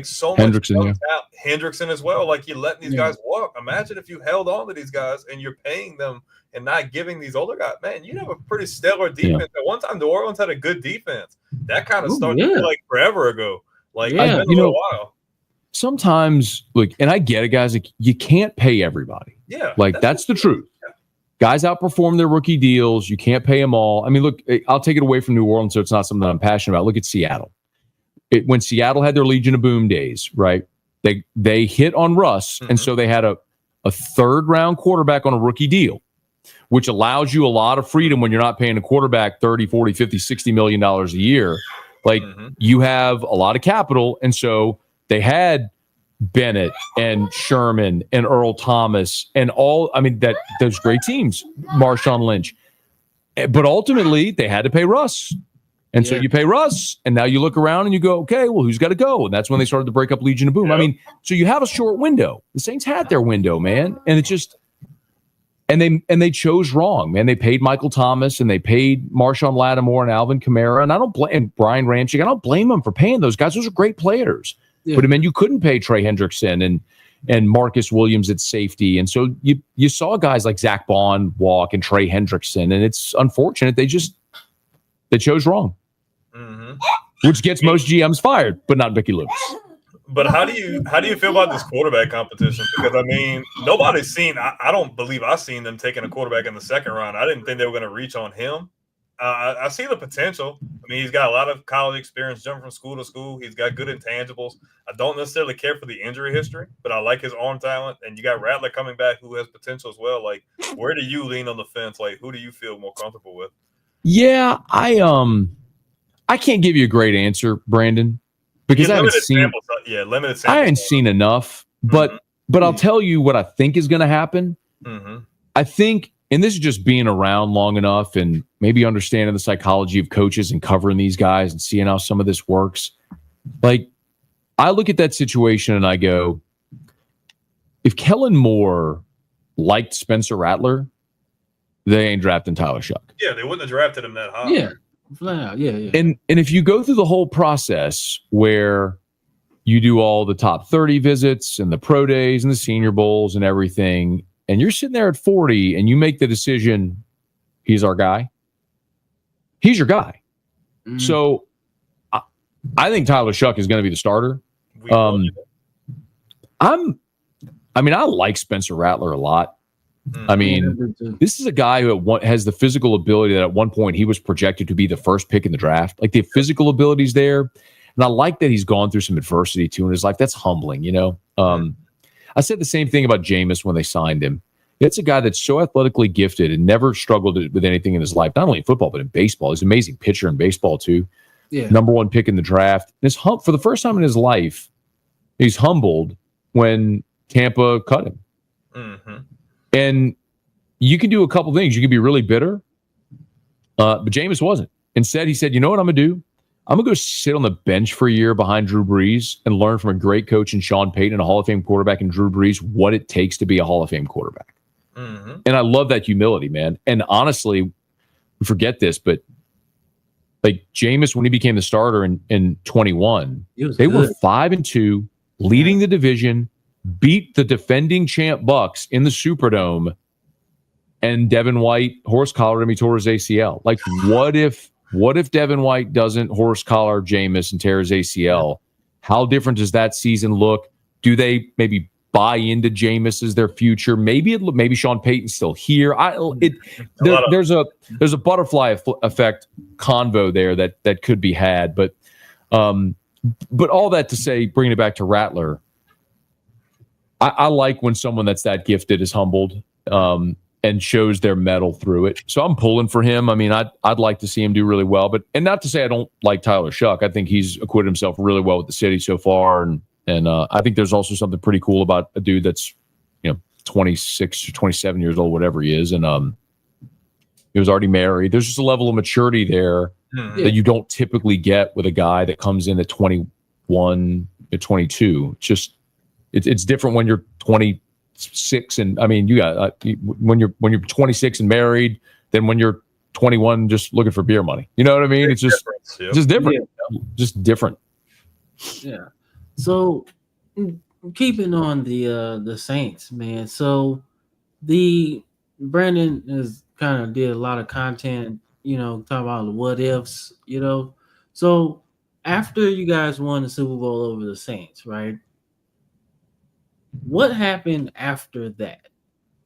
so much Hendrickson as well. Like, you're letting these guys walk. Imagine if you held on to these guys and you're paying them and not giving these older guys. Man, you have a pretty stellar defense. At one time, New Orleans had a good defense. That kind of started like forever ago. Like, it's been a little while. Sometimes, look, and I get it, guys. Like, you can't pay everybody. Yeah, like that's the truth. Yeah. Guys outperform their rookie deals. You can't pay them all. I mean, look, I'll take it away from New Orleans, so it's not something that I'm passionate about. Look at Seattle. When Seattle had their Legion of Boom days, right? They hit on Russ, and so they had a third round quarterback on a rookie deal, which allows you a lot of freedom when you're not paying a quarterback 30, 40, 50, 60 million dollars a year. Like, you have a lot of capital, and so they had Bennett and Sherman and Earl Thomas and those great teams, Marshawn Lynch. But ultimately, they had to pay Russ. And so you pay Russ, and now you look around and you go, okay, well, who's got to go? And that's when they started to break up Legion of Boom. Yep. I mean, so you have a short window. The Saints had their window, man. And it just and they chose wrong, man. They paid Michael Thomas and they paid Marshawn Lattimore and Alvin Kamara. And I don't blame Brian Ramchick. I don't blame them for paying those guys. Those are great players. Yeah. But I mean, you couldn't pay Trey Hendrickson and Marcus Williams at safety. And so you saw guys like Zach Bond walk and Trey Hendrickson. And it's unfortunate. They chose wrong, which gets most GMs fired, but not Mickey Loomis. But how do you feel about this quarterback competition? Because I mean, nobody's seen. I don't believe I've seen them taking a quarterback in the second round. I didn't think they were going to reach on him. I see the potential. I mean, he's got a lot of college experience, jumping from school to school. He's got good intangibles. I don't necessarily care for the injury history, but I like his arm talent. And you got Rattler coming back, who has potential as well. Like, where do you lean on the fence? Like, who do you feel more comfortable with? Yeah, I can't give you a great answer, Brandon, because I haven't seen. Limited samples. I haven't seen enough, but I'll tell you what I think is going to happen. I think, and this is just being around long enough and maybe understanding the psychology of coaches and covering these guys and seeing how some of this works. Like, I look at that situation and I go, if Kellen Moore liked Spencer Rattler, they ain't drafting Tyler Shuck. Yeah, they wouldn't have drafted him that high. Yeah. Yeah. And if you go through the whole process where you do all the top 30 visits and the pro days and the senior bowls and everything, and you're sitting there at 40 and you make the decision, he's our guy. He's your guy. So I think Tyler Shuck is going to be the starter. I like Spencer Rattler a lot. I mean, this is a guy who has the physical ability that at one point he was projected to be the first pick in the draft. Like, the physical ability's there. And I like that he's gone through some adversity too in his life. That's humbling, you know? I said the same thing about Jameis when they signed him. It's a guy that's so athletically gifted and never struggled with anything in his life, not only in football, but in baseball. He's an amazing pitcher in baseball too. Yeah. Number one pick in the draft. And for the first time in his life, he's humbled when Tampa cut him. And you can do a couple things. You can be really bitter, but Jameis wasn't. Instead, he said, you know what I'm going to do? I'm going to go sit on the bench for a year behind Drew Brees and learn from a great coach in Sean Payton and a Hall of Fame quarterback in Drew Brees what it takes to be a Hall of Fame quarterback. And I love that humility, man. And honestly, we forget this, but like Jameis, when he became the starter in 21, they were 5-2, leading the division, beat the defending champ Bucks in the Superdome, and Devin White horse collared him. He tore his ACL. Like, what if Devin White doesn't horse collar Jameis and tear his ACL? How different does that season look? Do they maybe buy into Jameis as their future? Maybe Sean Payton's still here. There's a butterfly effect convo there that could be had. But all that to say, bringing it back to Rattler, I like when someone that's that gifted is humbled and shows their mettle through it. So I'm pulling for him. I mean, I'd like to see him do really well, and not to say I don't like Tyler Shuck. I think he's acquitted himself really well with the city so far, and I think there's also something pretty cool about a dude that's 26 or 27 years old, whatever he is, and he was already married. There's just a level of maturity there that you don't typically get with a guy that comes in at 21, at 22. It's different when you're 26, and I mean, you got when you're 26 and married, than when you're 21 just looking for beer money. You know what I mean? It's just different. Yeah. Just different. Yeah. So keeping on the Saints, man. So Brandon has kind of did a lot of content, talking about the what ifs, So after you guys won the Super Bowl over the Saints, right? What happened after that?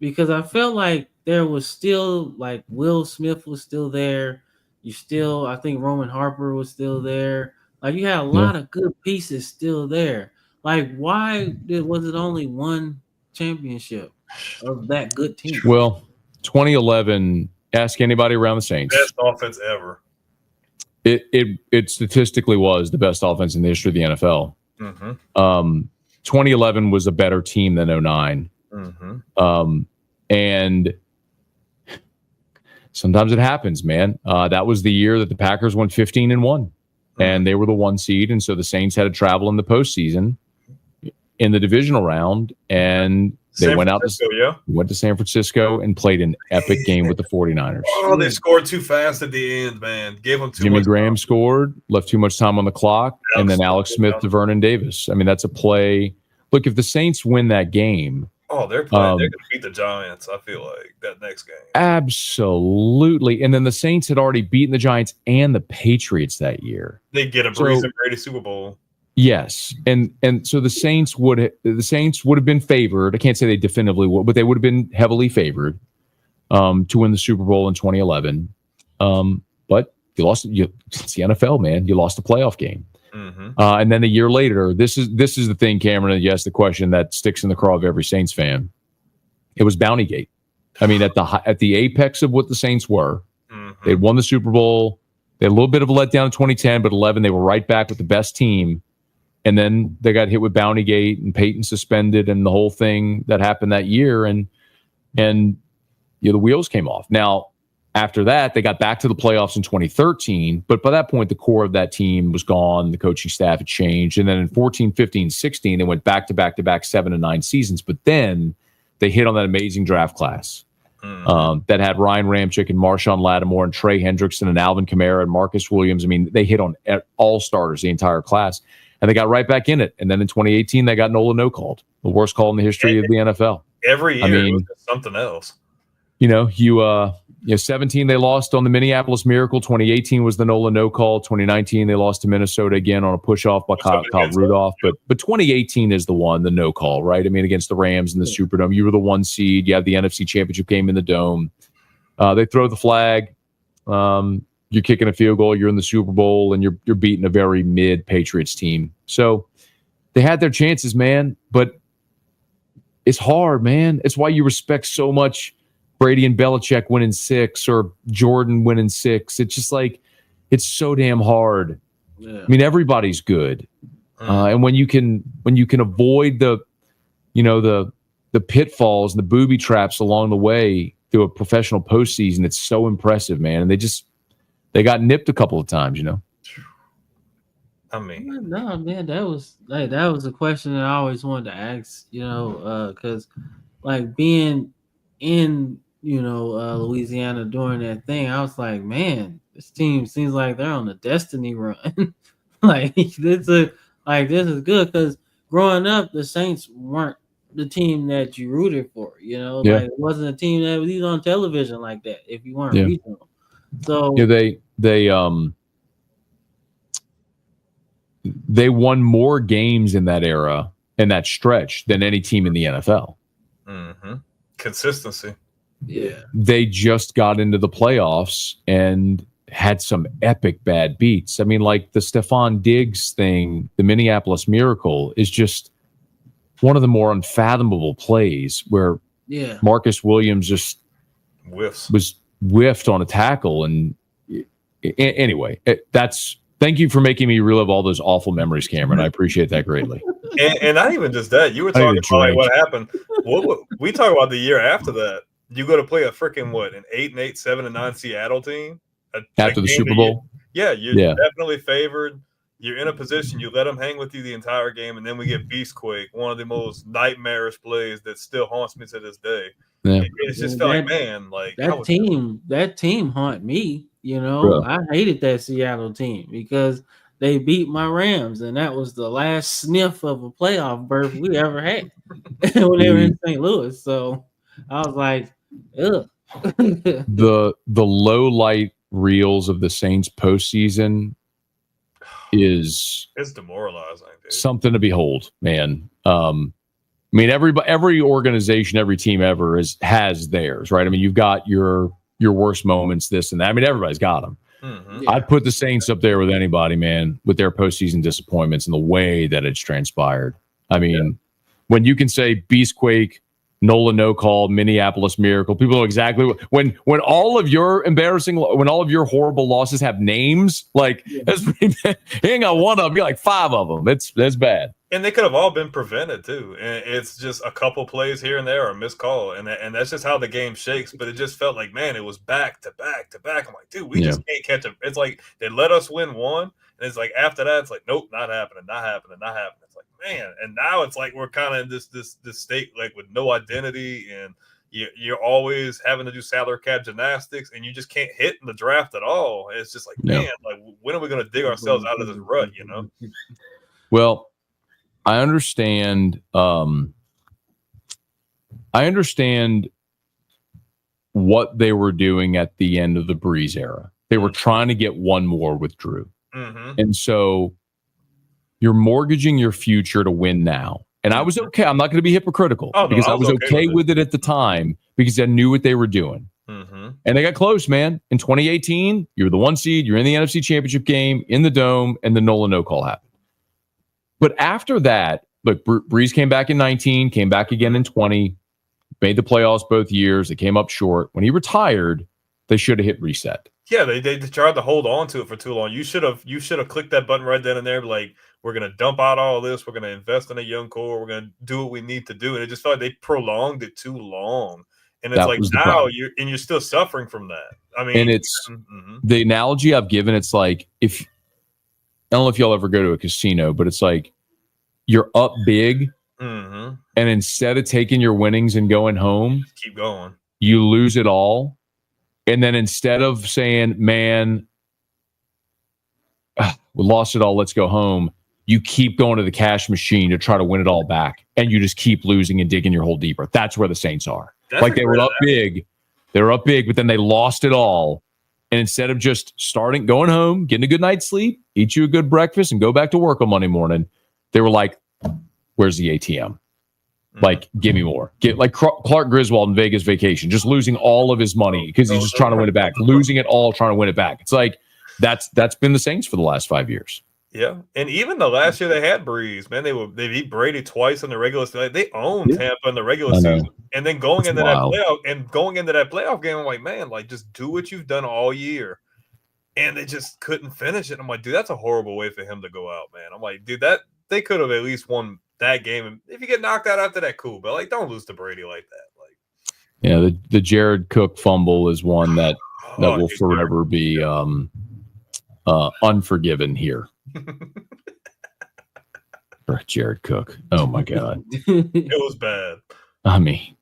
Because I felt like there was still, like, Will Smith was still there. I think Roman Harper was still there. Like, you had a lot of good pieces still there. Like, why was it only one championship of that good team? Well, 2011, ask anybody around the Saints. Best offense ever. It statistically was the best offense in the history of the NFL. 2011 was a better team than 09. And sometimes it happens, man. That was the year that the Packers won 15-1, and they were the 1 seed. And so the Saints had to travel in the postseason in the divisional round, and they went to San Francisco and played an epic game with the 49ers. Oh, they scored too fast at the end, man. Gave them too much. Jimmy Graham scored, left too much time on the clock, and then Alex Smith to Vernon Davis. I mean, that's a play. Look, if the Saints win that game, Oh, they're playing. They're going to beat the Giants. I feel like that next game. Absolutely. And then the Saints had already beaten the Giants and the Patriots that year. They get a Breeze and Brady Super Bowl. Yes, and so the Saints would have been favored. I can't say they definitively would, but they would have been heavily favored to win the Super Bowl in 2011. But you lost. It's the NFL, man. You lost a playoff game. Mm-hmm. And then a year later, this is the thing, Cameron. Yes, the question that sticks in the craw of every Saints fan. It was Bountygate. I mean, at the apex of what the Saints were, they'd won the Super Bowl. They had a little bit of a letdown in 2010, but 11 they were right back with the best team. And then they got hit with Bountygate and Peyton suspended and the whole thing that happened that year, and the wheels came off. Now, after that, they got back to the playoffs in 2013, but by that point, the core of that team was gone. The coaching staff had changed. And then in 14, 15, 16, they went back to back 7 and 9 seasons. But then they hit on that amazing draft class that had Ryan Ramczyk and Marshawn Lattimore and Trey Hendrickson and Alvin Kamara and Marcus Williams. I mean, they hit on all starters, the entire class. And they got right back in it. And then in 2018, they got Nola no-called, the worst call in the history of the NFL. Every year, it was something else. 17 they lost on the Minneapolis Miracle. 2018 was the Nola no-call. 2019 they lost to Minnesota again on a push-off by Kyle Rudolph. But 2018 is the one, the no-call, right? I mean, against the Rams in the Superdome. You were the 1 seed. You have the NFC Championship game in the Dome. They throw the flag. You're kicking a field goal, you're in the Super Bowl, and you're beating a very mid Patriots team. So they had their chances, man, but it's hard, man. It's why you respect so much Brady and Belichick winning 6 or Jordan winning 6. It's just like, it's so damn hard. Yeah. I mean, everybody's good. And when you can avoid the pitfalls and the booby traps along the way through a professional postseason, it's so impressive, man. And they got nipped a couple of times, I mean, no, man, that was a question that I always wanted to ask, because being in Louisiana during that thing, I was like, man, this team seems like they're on a destiny run. this is good, because growing up, the Saints weren't the team that you rooted for. It wasn't a team that was even on television like that if you weren't regional. So they won more games in that era, in that stretch, than any team in the NFL. Mm-hmm. Consistency. Yeah. They just got into the playoffs and had some epic bad beats. I mean, like the Stephon Diggs thing, the Minneapolis Miracle, is just one of the more unfathomable plays where Marcus Williams just was whiffed on a tackle. And anyway, thank you for making me relive all those awful memories, Cameron. I appreciate that greatly. And not even just that. You were talking about what happened. We talk about the year after that. You go to play a freaking an 8-8, 7-9 Seattle team after the Super Bowl. You're definitely favored. You're in a position. You let them hang with you the entire game, and then we get Beastquake, one of the most nightmarish plays that still haunts me to this day. Yeah. It's just felt like, man, like that team haunt me. I hated that Seattle team because they beat my Rams, and that was the last sniff of a playoff berth we ever had when they were in St. Louis. So I was like, ugh. the low light reels of the Saints postseason is demoralizing, dude. Something to behold, man. I mean, every organization, every team ever has theirs, right? I mean, you've got your worst moments, this and that. I mean, everybody's got them. Mm-hmm. Yeah. I'd put the Saints up there with anybody, man, with their postseason disappointments and the way that it's transpired. I mean, when you can say Beastquake, Nola no-call, Minneapolis Miracle, people know exactly when all of your horrible losses have names, that's he ain't got one of them, be like 5 of them. That's bad. And they could have all been prevented too. And it's just a couple plays here and there or a missed call. And that's just how the game shakes. But it just felt like, man, it was back to back to back. I'm like, dude, we just can't catch it. It's like they let us win one. And it's like after that, it's like, nope, not happening. It's like, man. And now it's like we're kind of in this state like with no identity, and you're always having to do salary cap gymnastics, and you just can't hit in the draft at all. It's just like, man, like when are we going to dig ourselves out of this rut, Well, I understand I understand what they were doing at the end of the Breeze era. They were trying to get one more with Drew. Mm-hmm. And so you're mortgaging your future to win now. And I was okay. I'm not going to be hypocritical because I was okay with it at the time because I knew what they were doing. Mm-hmm. And they got close, man. In 2018, you're the 1 seed. You're in the NFC Championship game in the Dome, and the Nolan no call happened. But after that, look, Breeze came back in 19, came back again in 20, made the playoffs both years. They came up short. When he retired, they should have hit reset. Yeah, they tried to hold on to it for too long. You should have clicked that button right then and there. Like, we're gonna dump out all this. We're gonna invest in a young core. We're gonna do what we need to do. And it just felt like they prolonged it too long. And it's That like was the now problem. you're still suffering from that. I mean, And it's the analogy I've given. It's like I don't know if y'all ever go to a casino, but it's like you're up big, mm-hmm. and instead of taking your winnings and going home, keep going. You lose it all. And then instead of saying, man, we lost it all, let's go home, you keep going to the cash machine to try to win it all back. And you just keep losing and digging your hole deeper. That's where the Saints are. Like they were up big. They were up big, but then they lost it all. And instead of just going home, getting a good night's sleep, eat you a good breakfast, and go back to work on Monday morning, they were like, where's the ATM? Like, give me more. Get like Clark Griswold in Vegas Vacation, just losing all of his money because he's just trying to win it back, losing it all, trying to win it back. It's like that's been the Saints for the last 5 years. Yeah, and even the last year they had Breeze, man, they beat Brady twice in the regular season. They owned Tampa in the regular season, and then going into that playoff game, I'm like, man, like just do what you've done all year, and they just couldn't finish it. I'm like, dude, that's a horrible way for him to go out, man. I'm like, dude, that they could have at least won that game. And if you get knocked out after that, cool, but like don't lose to Brady like that. Like, yeah, the Jared Cook fumble is one that will forever be unforgiven here. For Jared Cook. Oh my God. It was bad. I mean,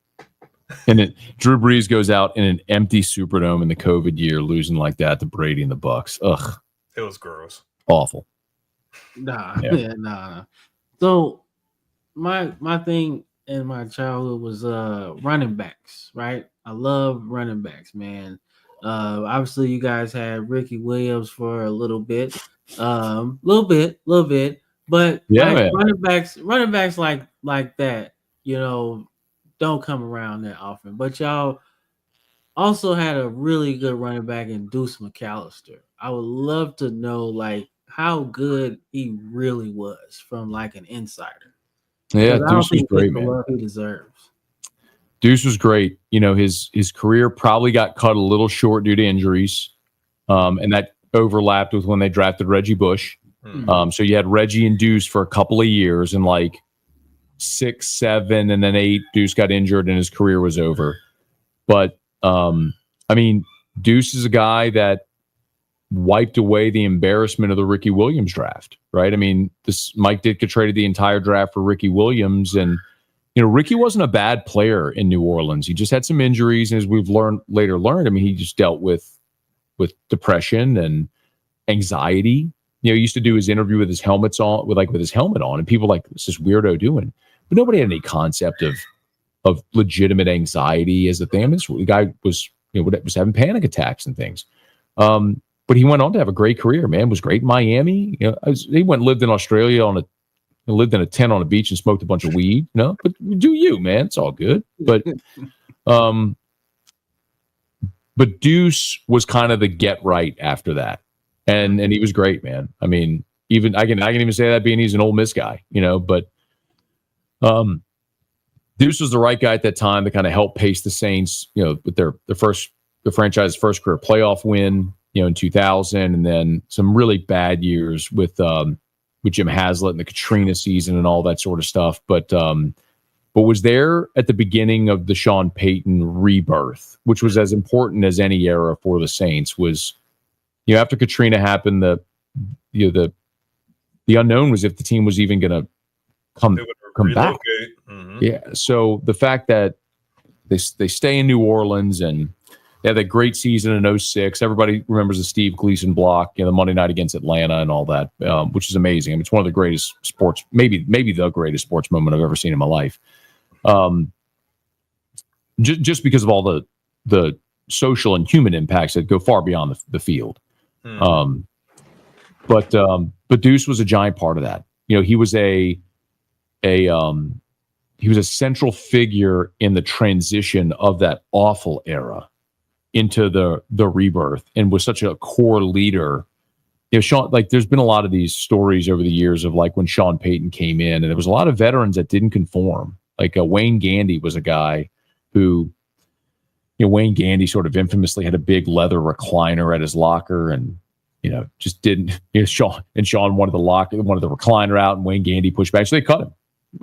and Drew Brees goes out in an empty Superdome in the COVID year, losing like that to Brady and the Bucks. Ugh. It was gross. Awful. Nah. So my thing in my childhood was running backs, right? I love running backs, man. Obviously you guys had Ricky Williams for a little bit, but yeah, like, man. running backs like that, don't come around that often. But y'all also had a really good running back in Deuce McAllister. I would love to know like how good he really was from like an insider. Yeah, Deuce was great, man. What he deserves. Deuce was great. His career probably got cut a little short due to injuries, and that overlapped with when they drafted Reggie Bush. So you had Reggie and Deuce for a couple of years, and like 6, 7, and then 8, Deuce got injured and his career was over. But I mean, Deuce is a guy that wiped away the embarrassment of the Ricky Williams draft, right? I mean, Mike Ditka traded the entire draft for Ricky Williams, and Ricky wasn't a bad player in New Orleans. He just had some injuries, and as we've later learned, I mean, he just dealt with depression and anxiety. He used to do his interview with his helmet on, and people were like, what's this weirdo doing? But nobody had any concept of legitimate anxiety as a thing. I mean, the guy was was having panic attacks and things. But he went on to have a great career, man. Was great in Miami. He lived in Australia lived in a tent on a beach and smoked a bunch of weed. But do you, man? It's all good. But Deuce was kind of the get right after that, and he was great, man. I mean, even I can even say that being he's an Ole Miss guy, But Deuce was the right guy at that time to kind of help pace the Saints, with the franchise's first career playoff win, in 2000, and then some really bad years with Jim Haslett and the Katrina season and all that sort of stuff. But was there at the beginning of the Sean Payton rebirth, which was as important as any era for the Saints. Was after Katrina happened, the unknown was if the team was even going to come back. Mm-hmm. Yeah. So the fact that they stay in New Orleans and they had that great season in 2006. Everybody remembers the Steve Gleason block, the Monday night against Atlanta and all that, which is amazing. I mean, it's one of the greatest sports, maybe the greatest sports moment I've ever seen in my life. just because of all the social and human impacts that go far beyond the field. But Deuce was a giant part of that. He was a central figure in the transition of that awful era into the rebirth, and was such a core leader. Sean, there's been a lot of these stories over the years of when Sean Payton came in, and there was a lot of veterans that didn't conform. Wayne Gandy was a guy who, Wayne Gandy sort of infamously had a big leather recliner at his locker, and just didn't. Sean wanted the recliner out, and Wayne Gandy pushed back, so they cut him.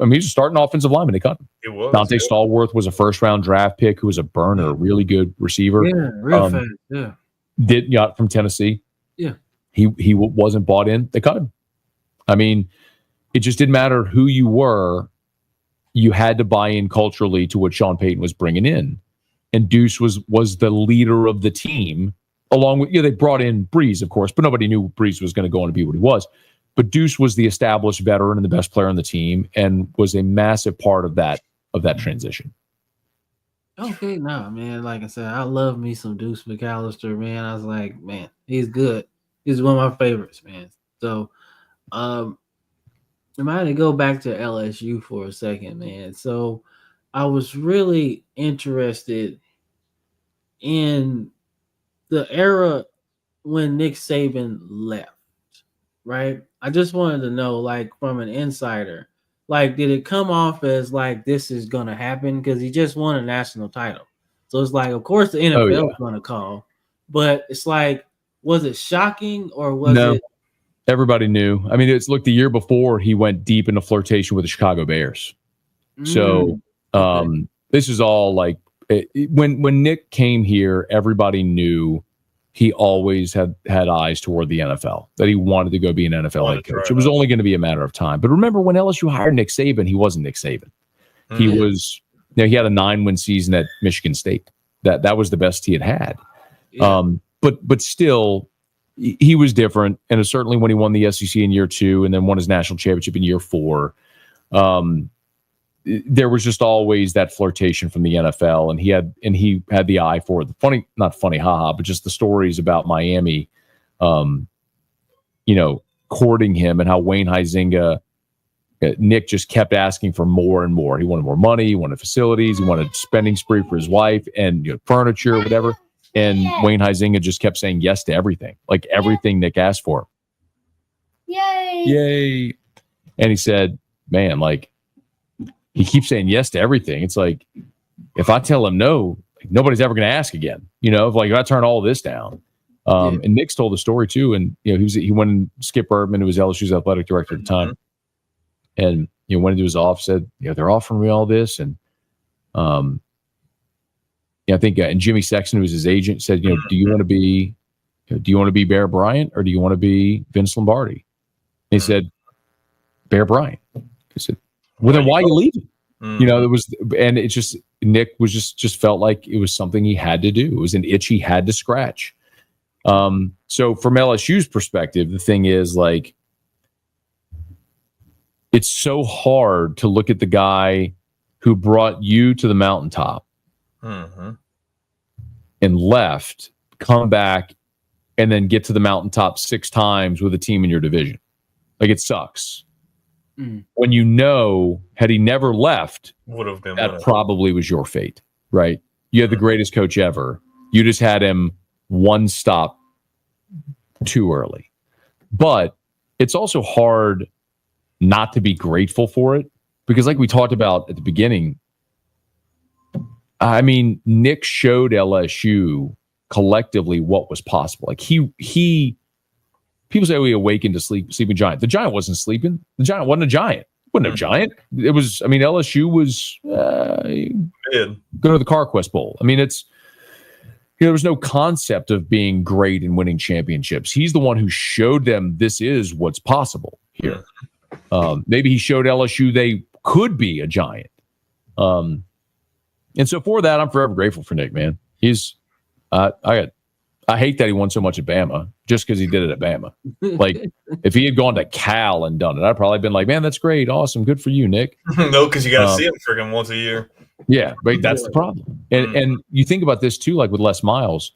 I mean, he's a starting offensive lineman. They cut him. It was. Dante Stallworth was a first-round draft pick who was a burner, a really good receiver. Yeah, real fast. Yeah. From Tennessee. Yeah. He wasn't bought in. They cut him. I mean, it just didn't matter who you were. You had to buy in culturally to what Sean Payton was bringing in. And Deuce was the leader of the team, along with, they brought in Breeze, of course, but nobody knew Breeze was going to go on to be what he was. But Deuce was the established veteran and the best player on the team, and was a massive part of that transition. Okay, no, man. Like I said, I love me some Deuce McAllister, man. I was like, man, he's good. He's one of my favorites, man. So, I might to go back to LSU for a second, man. So, I was really interested in the era when Nick Saban left, right? I just wanted to know, from an insider, did it come off as this is going to happen? Because he just won a national title. So it's of course the NFL is going to call, but it's was it shocking or was it? Everybody knew. I mean, the year before he went deep into flirtation with the Chicago Bears. So this is all when Nick came here, everybody knew he always had eyes toward the NFL, that he wanted to go be an NFL head coach. It was only going to be a matter of time. But remember, when LSU hired Nick Saban, he wasn't Nick Saban. He was, he had a 9-win season at Michigan State. That was the best he had had. Yeah. But still, he was different. And certainly when he won the SEC in year 2 and then won his national championship in year 4, there was just always that flirtation from the NFL, and he had the eye for it. Not funny, haha, but just the stories about Miami, courting him, and how Wayne Huizenga, Nick just kept asking for more and more. He wanted more money, he wanted facilities, he wanted spending spree for his wife, and furniture, whatever. And Wayne Huizenga just kept saying yes to everything, everything Nick asked for. Yay! And he said, "Man, he keeps saying yes to everything. It's if I tell him no, nobody's ever going to ask again. If I turn all this down." And Nick's told the story too. And he went and Skip Bertman, who was LSU's athletic director at the time, and went into his office, said, "They're offering me all this," and I think and Jimmy Sexton, who was his agent, said, "Do you want to be Bear Bryant or do you want to be Vince Lombardi?" And he said, "Bear Bryant." He said, "Well, then why are you leaving?" It was, and it just, Nick was just felt like it was something he had to do. It was an itch he had to scratch. So from LSU's perspective, the thing is it's so hard to look at the guy who brought you to the mountaintop and left, come back, and then get to the mountaintop 6 times with a team in your division. It sucks. When had he never left, would have been that probably was your fate, right? You had the greatest coach ever. You just had him one stop too early. But it's also hard not to be grateful for it, because we talked about at the beginning, I mean, Nick showed LSU collectively what was possible. He people say we awakened a sleeping giant. The giant wasn't sleeping. The giant wasn't a giant. It wasn't a giant. It was, LSU was going to the CarQuest Bowl. There was no concept of being great and winning championships. He's the one who showed them this is what's possible here. Maybe he showed LSU they could be a giant. And so for that, I'm forever grateful for Nick, man. He's, I hate that he won so much at Bama just because he did it at Bama. If he had gone to Cal and done it, I'd probably been like, man, that's great. Awesome. Good for you, Nick. No, because you got to see him freaking once a year. Yeah, but that's the problem. And you think about this too, like with Les Miles.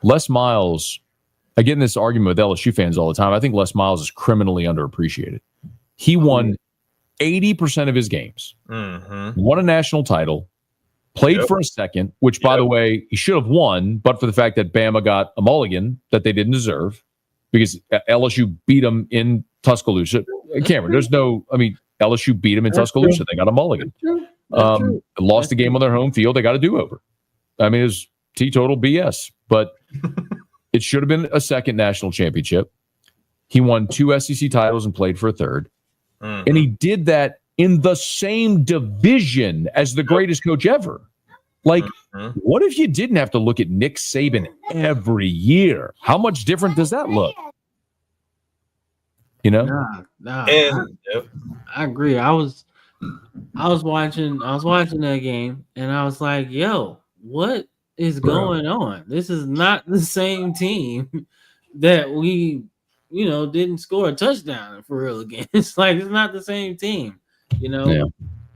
Les Miles, I get in this argument with LSU fans all the time. I think Les Miles is criminally underappreciated. He won 80% of his games, won a national title, played for a second, which, by the way, he should have won, but for the fact that Bama got a mulligan that they didn't deserve because LSU beat them in Tuscaloosa. Cameron, LSU beat them in Tuscaloosa. They got a mulligan. Lost the game on their home field. They got a do-over. I mean, it was teetotal BS, but it should have been a second national championship. He won 2 SEC titles and played for a third. And he did that in the same division as the greatest coach ever. Like, what if you didn't have to look at Nick Saban every year? How much different does that look? You know? I agree. I was watching that game and I was like, yo, what is going on? This is not the same team that we didn't score a touchdown for real again. It's like it's not the same team, Yeah.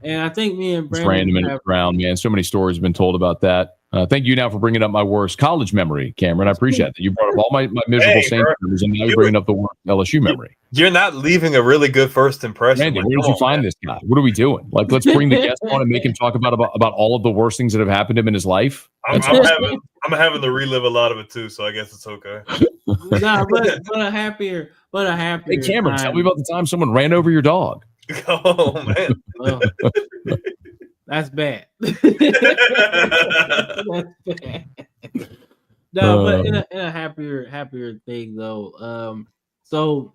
And I think me and Brandon random in the ground, man. So many stories have been told about that. Thank you now for bringing up my worst college memory, Cameron. I appreciate that. You brought up all my miserable Saints memories, and now you're bringing up the worst LSU memory. You're not leaving a really good first impression. Randy, where did you find this guy? What are we doing? Like, let's bring the guest on and make him talk about all of the worst things that have happened to him in his life. I'm having to relive a lot of it too, so I guess it's okay. But a happier. Hey, Cameron, tell me about the time someone ran over your dog. Oh man. That's bad. That's bad. No, but in a happier thing though. So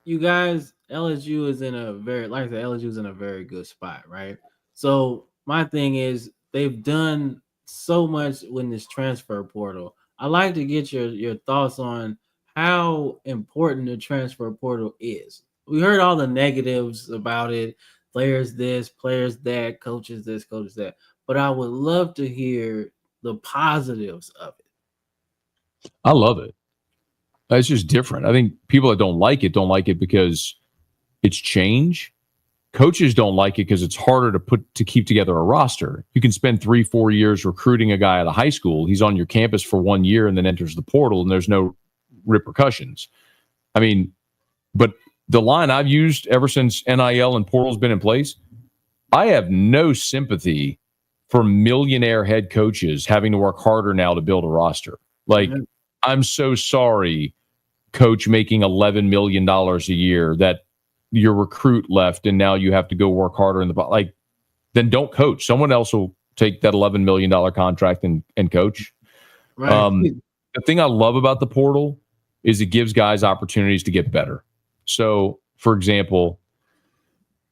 you guys, LSU is in a very good spot, right? So my thing is they've done so much in this transfer portal. I'd like to get your thoughts on how important the transfer portal is. We heard all the negatives about it. Players this, players that, coaches this, coaches that. But I would love to hear the positives of it. I love it. It's just different. I think people that don't like it because it's change. Coaches don't like it because it's harder to keep together a roster. You can spend 3-4 years recruiting a guy out of high school. He's on your campus for 1 year and then enters the portal, and there's no repercussions. I mean, but the line I've used ever since NIL and portal's been in place, I have no sympathy for millionaire head coaches having to work harder now to build a roster. Like, I'm so sorry, coach making $11 million a year that your recruit left and now you have to go work harder then don't coach. Someone else will take that $11 million contract and coach. Right. The thing I love about the portal is it gives guys opportunities to get better. So, for example,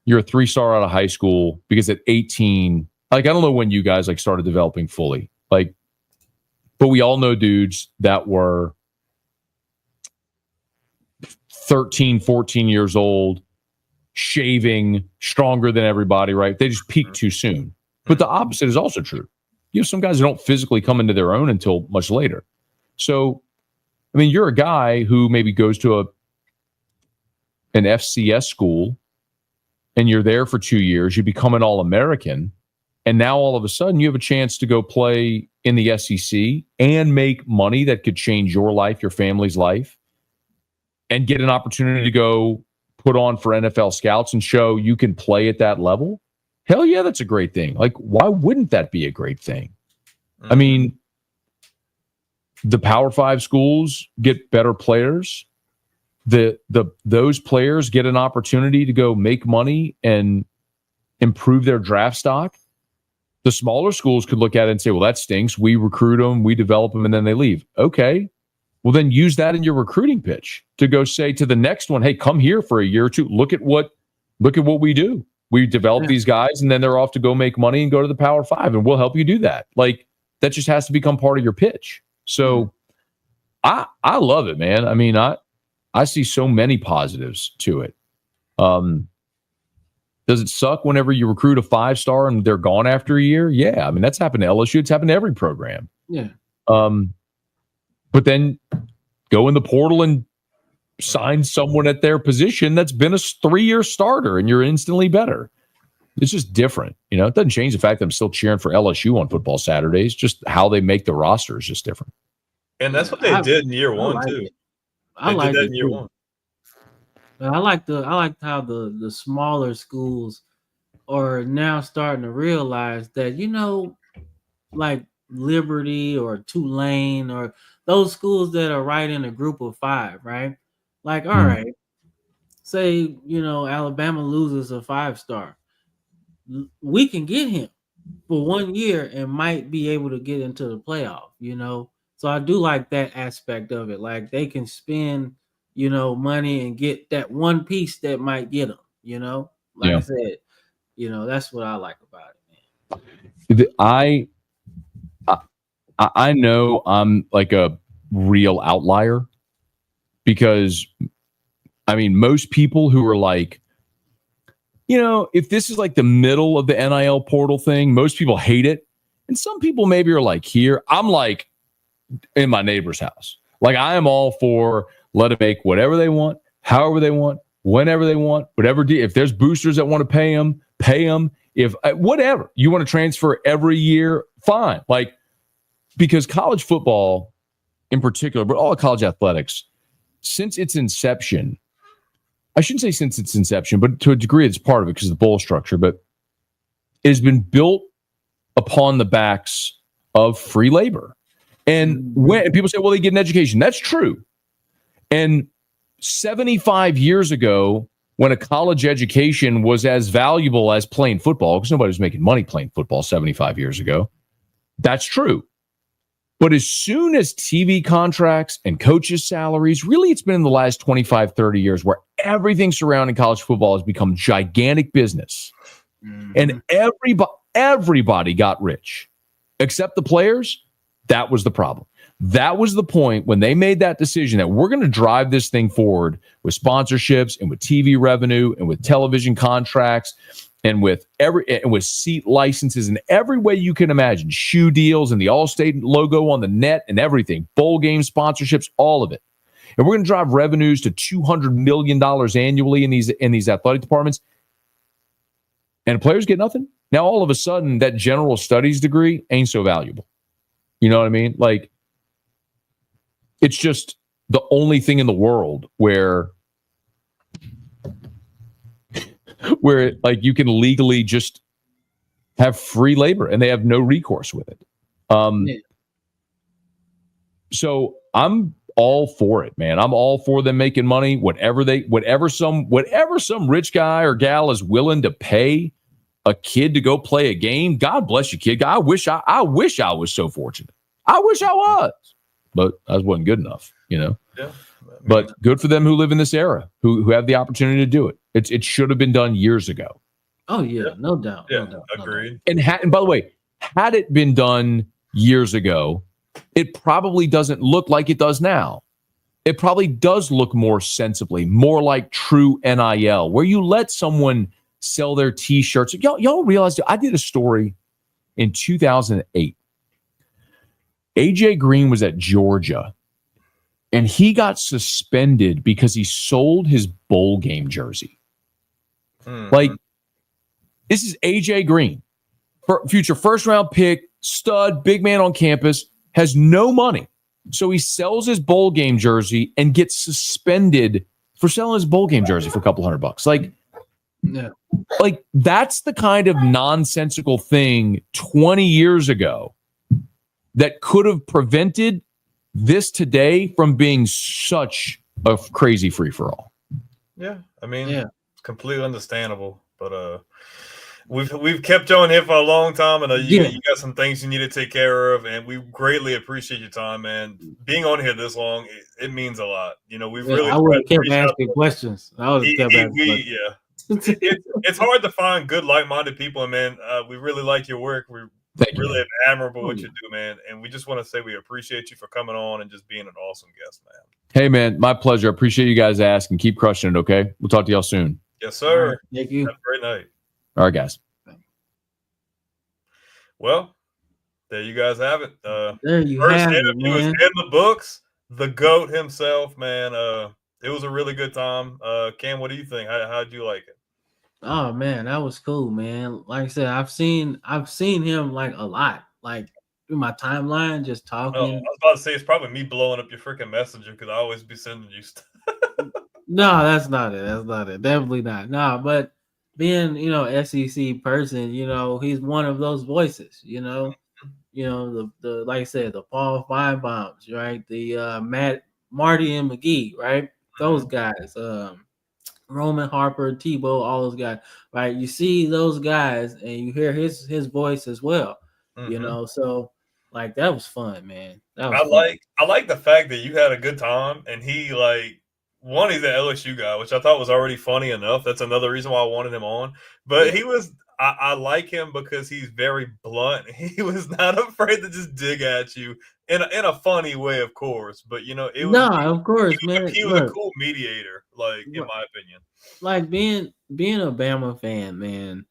you're a 3-star out of high school because at 18, I don't know when you guys started developing fully, but we all know dudes that were 13, 14 years old, shaving, stronger than everybody, right? They just peaked too soon. But the opposite is also true. You have some guys who don't physically come into their own until much later. So, I mean, you're a guy who maybe goes to an FCS school and you're there for 2 years, you become an All-American, and now all of a sudden you have a chance to go play in the SEC and make money that could change your life, your family's life, and get an opportunity to go put on for NFL scouts and show you can play at that level. Hell yeah, that's a great thing. Why wouldn't that be a great thing? I mean, the Power 5 schools get better players. Those players get an opportunity to go make money and improve their draft stock. The smaller schools could look at it and say, well, that stinks. We recruit them, we develop them, and then they leave. Okay. Well, then use that in your recruiting pitch to go say to the next one, hey, come here for a year or two. Look at what we do. We develop these guys, and then they're off to go make money and go to the Power 5, and we'll help you do that. That just has to become part of your pitch. So I love it, man. I mean, I see so many positives to it. Does it suck whenever you recruit a 5-star and they're gone after a year? Yeah. I mean, that's happened to LSU. It's happened to every program. Yeah. But then go in the portal and sign someone at their position that's been a 3-year starter and you're instantly better. It's just different. You know, it doesn't change the fact that I'm still cheering for LSU on football Saturdays. Just how they make the roster is just different. And that's what they did in year one, too. I They did like that it in year too. one. I like how the smaller schools are now starting to realize that, you know, like Liberty or Tulane or those schools that are right in a group of 5, right? Like, all right, say, you know, Alabama loses a 5-star. We can get him for 1 year and might be able to get into the playoff, you know? So I do like that aspect of it. Like they can spend, you know, money and get that one piece that might get them, you know? Like I said, you know, that's what I like about it, man. I know I'm like a real outlier because, I mean, most people who are like, you know, if this is like the middle of the NIL portal thing, most people hate it. And some people maybe are like here. I'm like in my neighbor's house. Like I am all for let them make whatever they want, however they want, whenever they want, whatever. If there's boosters that want to pay them, pay them. If whatever you want to transfer every year, fine. Like, because college football in particular, but all college athletics, since its inception, I shouldn't say since its inception, but to a degree it's part of it because of the bowl structure, but it has been built upon the backs of free labor. And when people say, well, they get an education, that's true. And 75 years ago, when a college education was as valuable as playing football, because nobody was making money playing football 75 years ago, that's true. But as soon as TV contracts and coaches' salaries, really it's been in the last 25, 30 years where everything surrounding college football has become gigantic business. And everybody got rich, except the players. That was the problem. That was the point when they made that decision that we're going to drive this thing forward with sponsorships and with TV revenue and with television contracts and with seat licenses and every way you can imagine, shoe deals and the Allstate logo on the net and everything, bowl game sponsorships, all of it. And we're going to drive revenues to $200 million annually in these athletic departments. And players get nothing. Now, all of a sudden, that general studies degree ain't so valuable. You know what I mean? Like, it's just the only thing in the world where like you can legally just have free labor and they have no recourse with it. So I'm all for it, man. I'm all for them making money, whatever some rich guy or gal is willing to pay a kid to go play a game. God bless you, kid. I wish I was so fortunate. I wish I was, but I wasn't good enough, you know? Yeah. But good for them who live in this era, who have the opportunity to do it. It should have been done years ago. Oh yeah, no doubt. Yeah, no doubt. agreed. And by the way, had it been done years ago, it probably doesn't look like it does now. It probably does look more sensibly, more like true NIL, where you let someone sell their T-shirts. Y'all realize I did a story in 2008. AJ Green was at Georgia, and he got suspended because he sold his bowl game jersey. Like, this is AJ Green, future first-round pick, stud, big man on campus, has no money. So he sells his bowl game jersey and gets suspended for selling his bowl game jersey for a couple $100. Like that's the kind of nonsensical thing 20 years ago that could have prevented this today from being such a crazy free-for-all. Yeah, I mean, it's completely understandable. But we've kept you on here for a long time, and you got some things you need to take care of, and we greatly appreciate your time, man. Being on here this long, it means a lot. You know, we really. I would have kept asking questions. I would have kept asking questions. Yeah. It's hard to find good, like-minded people, and man, we really like your work. We're really admirable what you do, man. And we just want to say we appreciate you for coming on and just being an awesome guest, man. Hey, man, my pleasure. I appreciate you guys asking. Keep crushing it, okay? We'll talk to y'all soon. Yes, sir. Right, thank you. Have a great night. All right, guys. Well, there you guys have it. There you first have interview it, is man. in the books. The GOAT himself, man. It was a really good time. Cam, what do you think? How'd you like it? Oh man, that was cool, man. Like I said, I've seen him like a lot, like through my timeline, just Oh, I talking. was about to say it's probably me blowing up your freaking messenger because I always be sending you stuff. No, that's not it. That's not it. Definitely not. No, but being SEC person, he's one of those voices. The like I said, the Paul Feinbaums, right? The Marty and McGee, right? Those guys. Roman Harper, Tebow, all those guys, right? You see those guys and you hear his voice as well, So like that was fun, man. That was fun. I like the fact that you had a good time and he like one he's an LSU guy, which I thought was already funny enough. That's another reason why I wanted him on. But Yeah. he was I like him because he's very blunt. He was not afraid to just dig at you in a funny way, of course. But it was No, of course, man. he was a Look, cool mediator, like in r- my opinion. like being a Bama fan, man.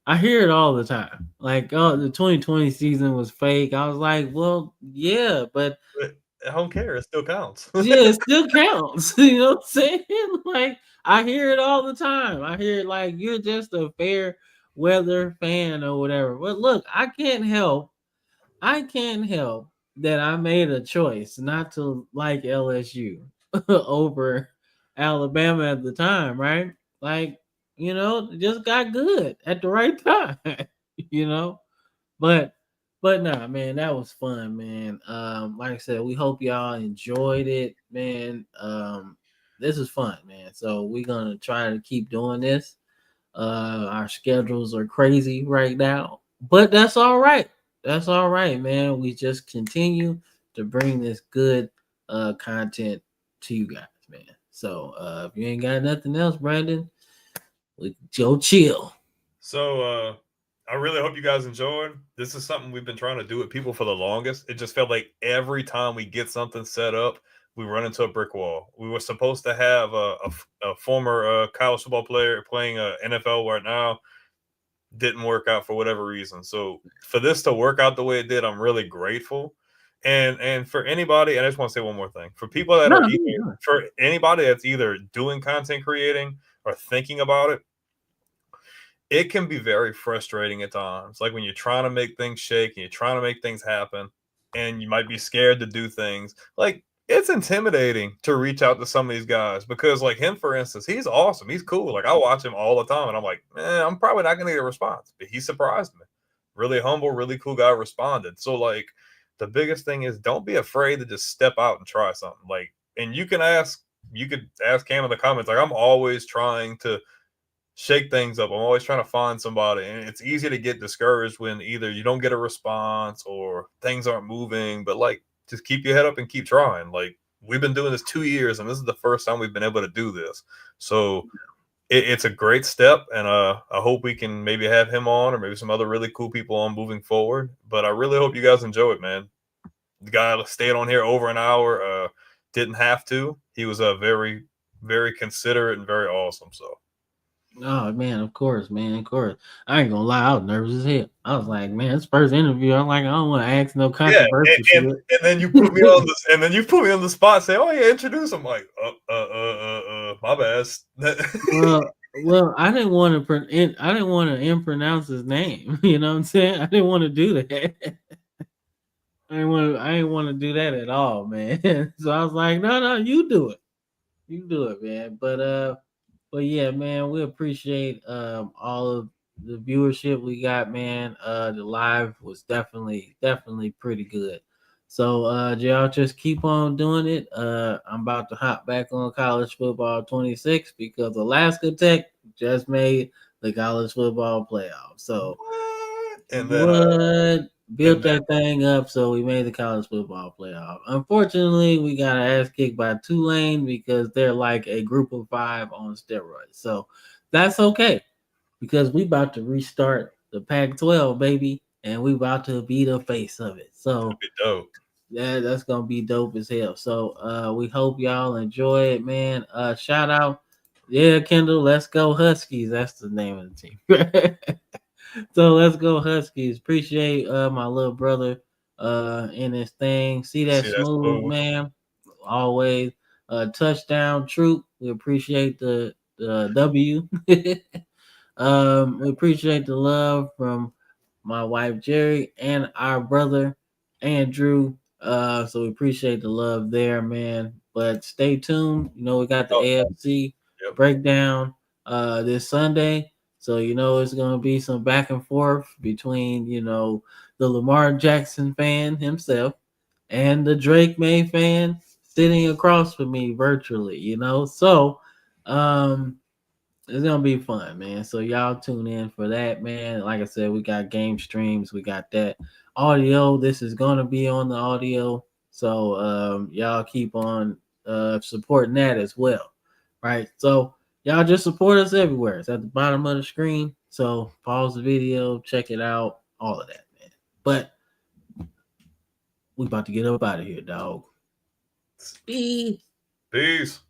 I hear it all the time. Like, oh, the 2020 season was fake. I was like, well, yeah, but But I don't care. It still counts. yeah, it still counts. You know what I'm saying? Like, I hear it all the time. I hear it like you're just a fair weather fan or whatever. But look, I can't help that I made a choice not to like LSU over Alabama at the time, right? Like, just got good at the right time, you know? But nah, man, that was fun, man. Like I said, we hope y'all enjoyed it, man. This is fun, man. So we're gonna try to keep doing this. Our schedules are crazy right now, but that's all right. That's all right, man. We just continue to bring this good content to you guys, man. So if you ain't got nothing else, Brandon, we go chill. So I really hope you guys enjoyed. This is something we've been trying to do with people for the longest. It just felt like every time we get something set up, we run into a brick wall. We were supposed to have a former college football player playing NFL right now. Didn't work out for whatever reason. So for this to work out the way it did, I'm really grateful. And for anybody, and I just want to say one more thing. For people that No, are no, either no. for anybody that's either doing content creating or thinking about it, it can be very frustrating at times. Like when you're trying to make things shake and you're trying to make things happen and you might be scared to do things. Like it's intimidating to reach out to some of these guys because like him, for instance, he's awesome. He's cool. Like I watch him all the time and I'm like, man, I'm probably not going to get a response, but he surprised me. Really humble, really cool guy responded. So like the biggest thing is don't be afraid to just step out and try something. Like, and you could ask Cam in the comments. Like I'm always trying to shake things up. I'm always trying to find somebody, and it's easy to get discouraged when either you don't get a response or things aren't moving. But like, just keep your head up and keep trying. Like we've been doing this 2 years, and this is the first time we've been able to do this. So it's a great step, and I hope we can maybe have him on, or maybe some other really cool people on moving forward. But I really hope you guys enjoy it, man. The guy stayed on here over an hour. Didn't have to. He was a very, very considerate and very awesome. So. Oh man, of course, man, of course. I ain't gonna lie, I was nervous as hell. I was like, man, this first interview, I'm like, I don't want to ask no Yeah, controversial shit. and then you put me on this, and then you put me on the spot. Say, "Oh yeah, introduce him." Like, my bad. Well, I didn't want to I didn't want to impronounce his name. You know what I'm saying? I didn't want to do that. I didn't want to do that at all, man. So I was like, no, no, you do it. You do it, man. But yeah, man, we appreciate all of the viewership we got, man. The live was definitely pretty good. So y'all just keep on doing it. I'm about to hop back on college football 26 because Alaska Tech just made the college football playoff. So and then, what and built that thing up so we made the college football playoff. Unfortunately, we got our ass kicked by Tulane because they're like a group of five on steroids. So that's okay because we about to restart the Pac-12, baby, and we about to be the face of it. So be dope. that's gonna be dope as hell. So we hope y'all enjoy it, man. Shout out, yeah, Kendall, let's go Huskies. That's the name of the team. So let's go Huskies. Appreciate my little brother in this thing. See that See, that's smooth smooth. man. Always touchdown troop. We appreciate the W. We appreciate the love from my wife Jerry and our brother Andrew. So we appreciate the love there, man. But stay tuned. You know, we got the AFC breakdown this Sunday. So you know it's gonna be some back and forth between, you know, the Lamar Jackson fan himself and the Drake May fan sitting across from me virtually, you know. So it's gonna be fun, man. So y'all tune in for that, man. Like I said, we got game streams, we got that audio. This is gonna be on the audio. So y'all keep on supporting that as well. Right. So y'all just support us everywhere. It's at the bottom of the screen. So pause the video, check it out, all of that, man. But we about to get up out of here, dog. Peace. Peace.